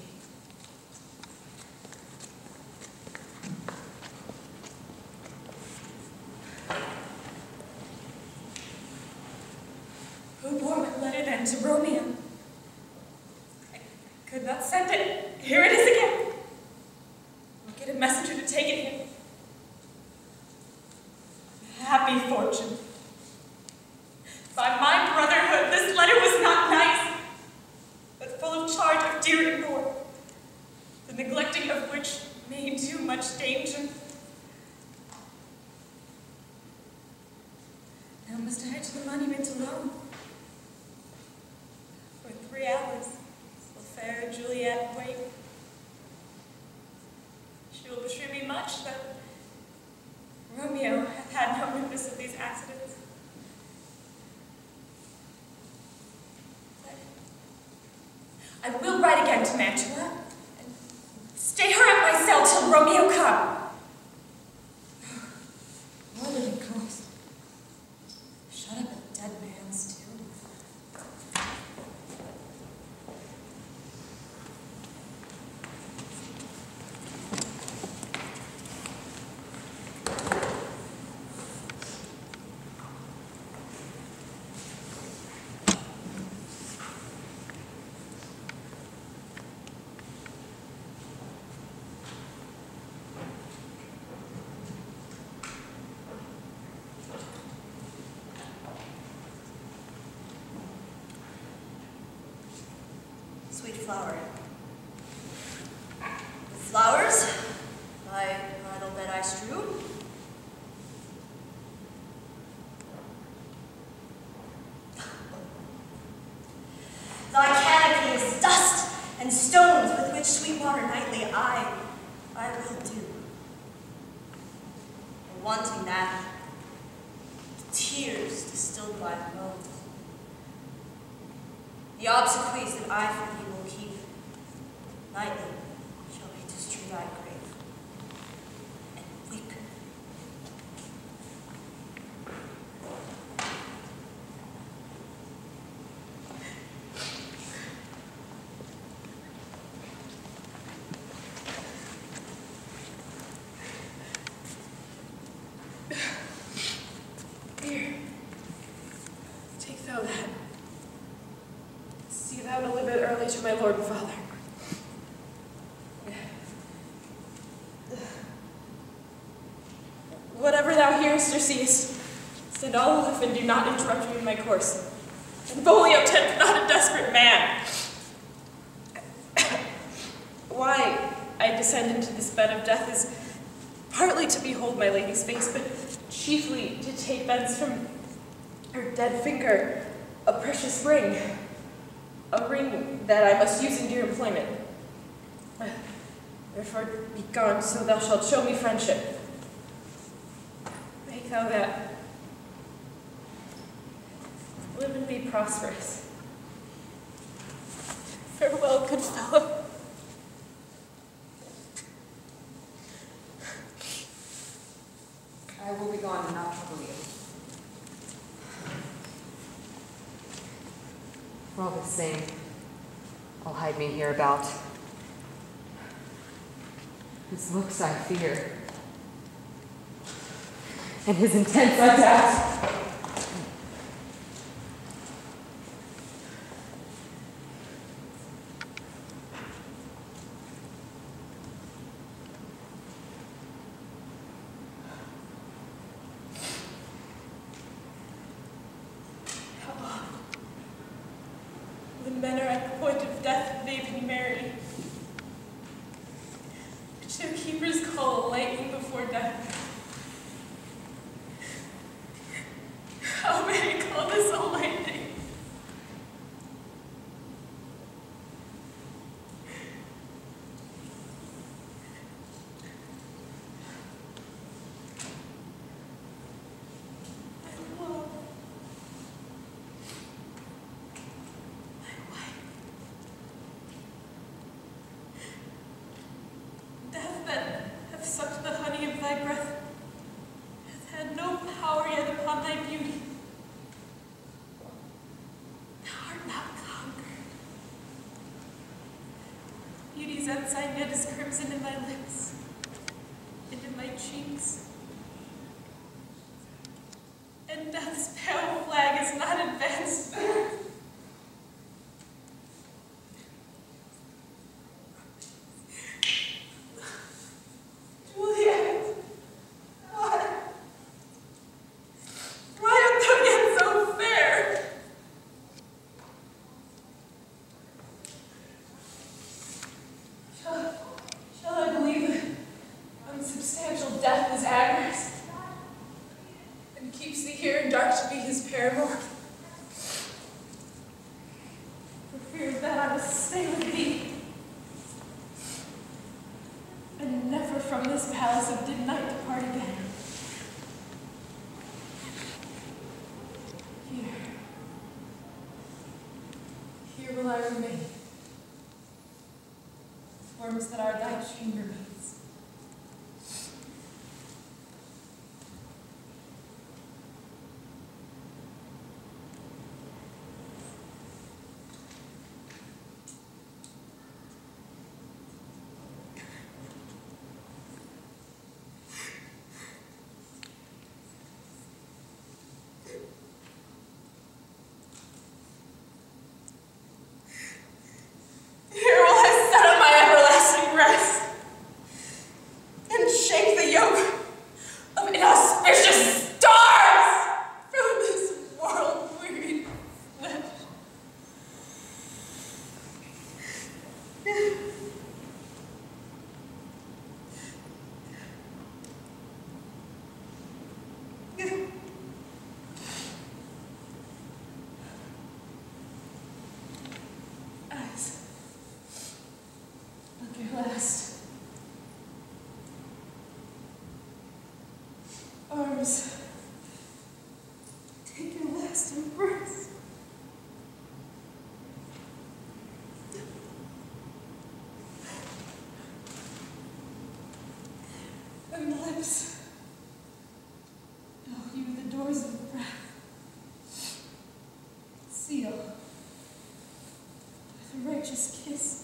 Who bore my letter then to Romeo? I could not send it. Here it is again. I'll get a messenger to take it here. Happy fortune. By my brotherhood, this letter was not nice, but full of charge of dear and poor, the neglecting of which may do much danger. Now must I to the monument alone. For 3 hours will fair Juliet wait. She will betray me much, but Romeo hath had no witness of these accidents. I will ride again to Mantua, and stay her at my cell till Romeo come. What did it cost? Shut up a dead man's tomb. Sweet flower. With flowers, thy bridal bed I strew. Thy canopy is dust and stones with which sweet water nightly I will do. And wanting that, tears distilled by moans. The obsequies that I for thee will keep, nightly shall be to strew thy grave, and weep. Here, take thou that. See thou deliver it early to my lord and father. Whatever thou hearest or seest, send all off and do not interrupt me in my course. Navolio tempt not a desperate man. Why I descend into this bed of death is partly to behold my lady's face, but chiefly to take thence from her dead finger a precious ring. A ring that I must use in dear employment. Therefore be gone, so thou shalt show me friendship. Make thou that. Live and be prosperous. Farewell, good fellow. I will be gone and not trouble you. For all the same, I'll hide me hereabout. His looks I fear, and his intents I doubt. Men are at the point of death, they be merry, which their keepers call lightning before death. beauty's ensign yet is crimson in my lips and in my cheeks. And death's pale flag is not advanced there. Juliet, why art thou yet so fair? Shall I believe that unsubstantial death is Agnes, and keeps thee here in dark to be his paramour? For fear of that I must stay with thee, and never from this palace of dim night depart again. Here will I remain. Forms that are thy chambermaids. Here will I set up my everlasting rest, and shake the yoke of inauspicious stars from this world-wearied flesh. Eyes, look your last. Arms, take your last embrace. And lips, oh, you the doors of breath. Seal with a righteous kiss.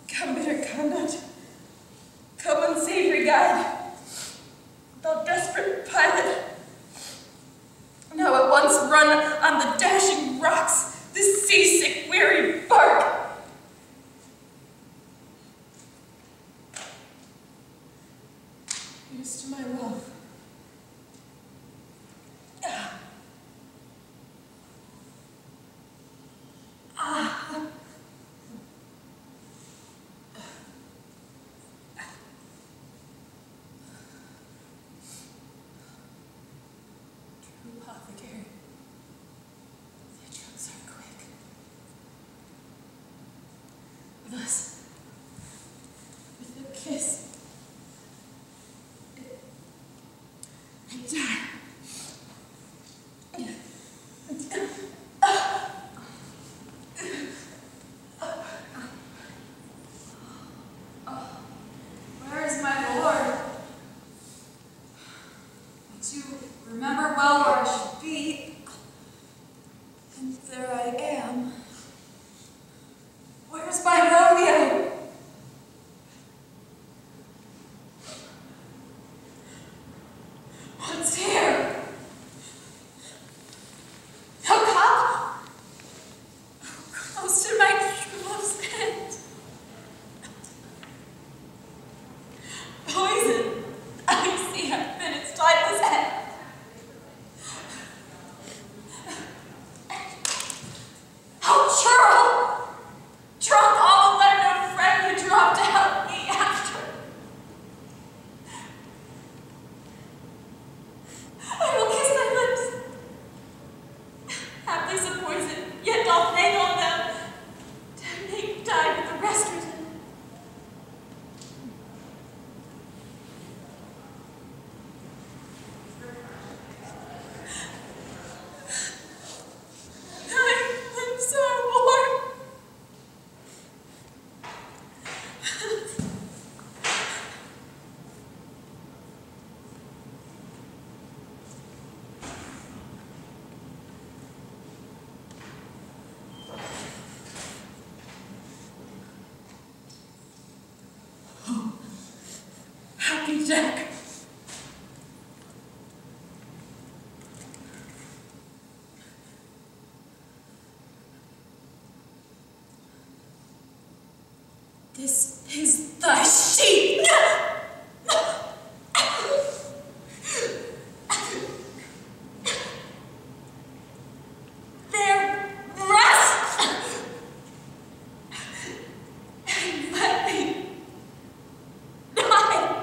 Come, bitter conduct. Come, unsavory guide. Thou desperate pilot. Now at once run on the dashing rocks, this seasick, weary bark. Here's to my love. True apothecary. The drugs are quick. Thus, with a kiss, I die. Where is my lord? To remember well where I should be. And there I am. Where's my Romeo? What's here? No cup? Close to my true love's hand. Poison. I see I've been its timeless end. Oh, churl! Drunk all the unknown friend who dropped out me after. I will kiss thy lips. Haply some poison, yet doth hang on them. Damnate died with the rest written. Thy lips are warm. deck. This is thy sheep! Their breast! And let me die!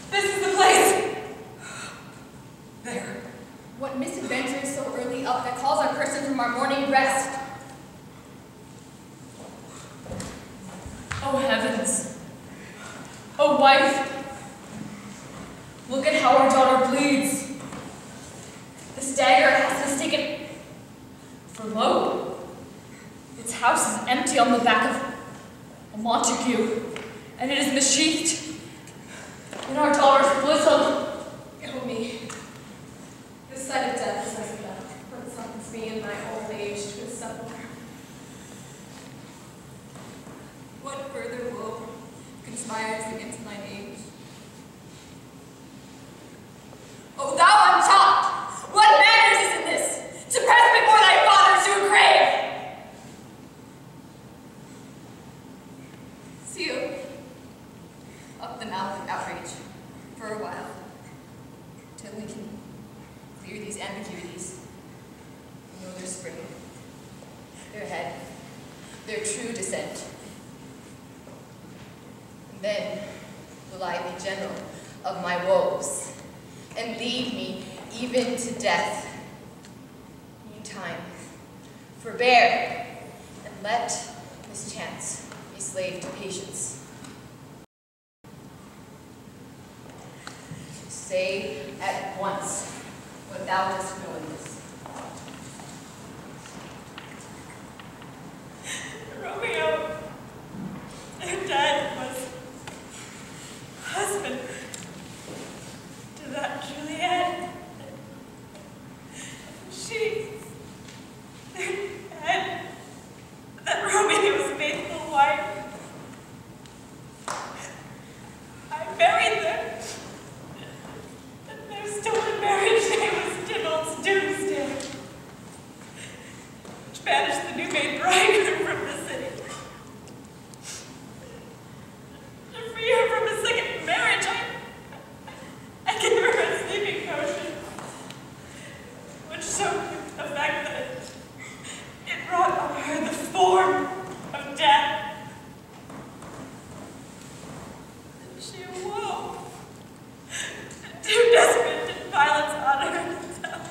This is the place! There. What misadventure is so early up that calls our person from our morning rest? Oh heavens! Oh wife! Look at how our daughter bleeds! This dagger has mistaken for load. Its house is empty on the back of a Montague, and it is missheathed in our daughter's bosom. Oh me. The sight of death is as enough when summons me in my old age to a sepulchre. What further woe conspires against thine age? O thou untaught! What manners is in this? To press before thy fathers to a grave! Seal up the mouth of outrage for a while, till we can clear these ambiguities, know their spring, their head, their true descent. And then will I be general of my woes, and lead me even to death. Meantime, forbear, and let this chance be slave to patience. Say at once what thou dost know in this. Romeo, their dad was husband to that Juliet. She, their dad, that Romeo's faithful wife. I married them. Their stolen marriage day was Dibble's doomsday, which banished the new-made bridegroom from the city. To free her from a second marriage, I gave her a sleeping potion, which so took effect that it brought on her the form of death. She awoke, too desperate did violence on herself.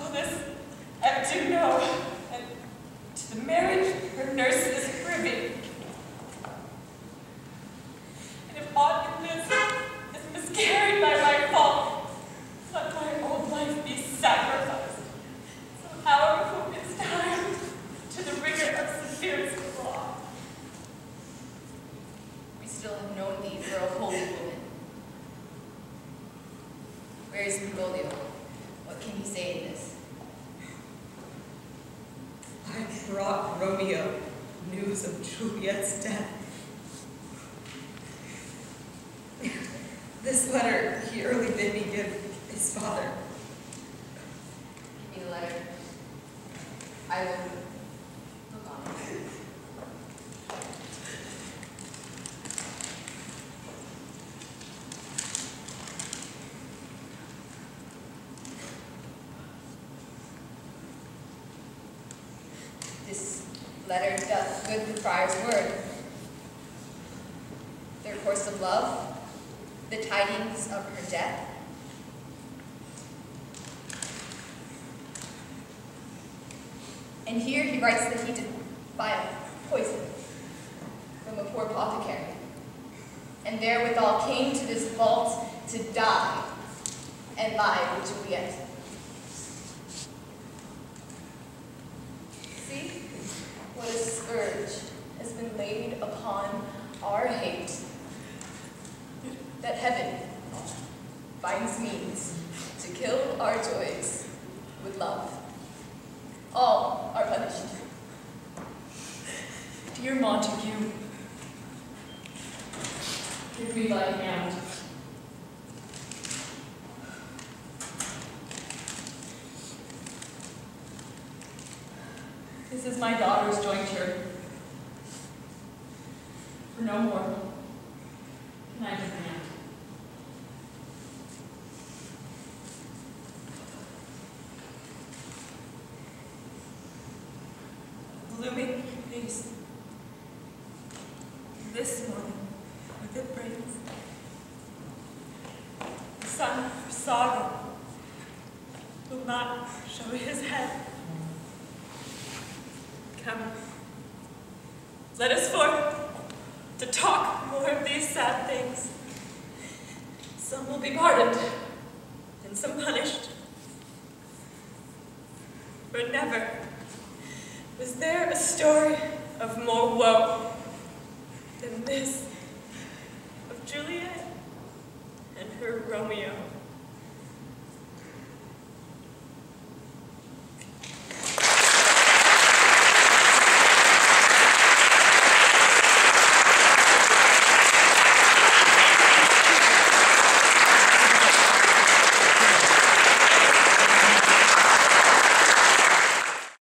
All this I do know, and to the marriage her nurse is privy. And if aught in this is miscarried by my fault, let my old life be sacrificed, so our hope is time to the rigor of severest law. We still have known thee for a holy woman. Where is Navolio? What can he say in this? I brought Romeo news of Juliet's death. This letter he early bid me give his father. Give me the letter. I will look on it. This letter doth good the friar's word. Their course of love, the tidings of her death. And here he writes that he did buy a poison from a poor apothecary, and therewithal came to this vault to die and lie with Juliet. See what a scourge has been laid upon our hate, that heaven finds means to kill our joys with love. All are punished. Dear Montague, give me thy hand. This is my daughter's jointure. For no more can I demand. Blooming face. This morning, with it brings the sun for sorrow will not show his head. Come, let us forth to talk more of these sad things. Some will be pardoned, and some punished. For never was there a story of more woe than this of Juliet and her Romeo.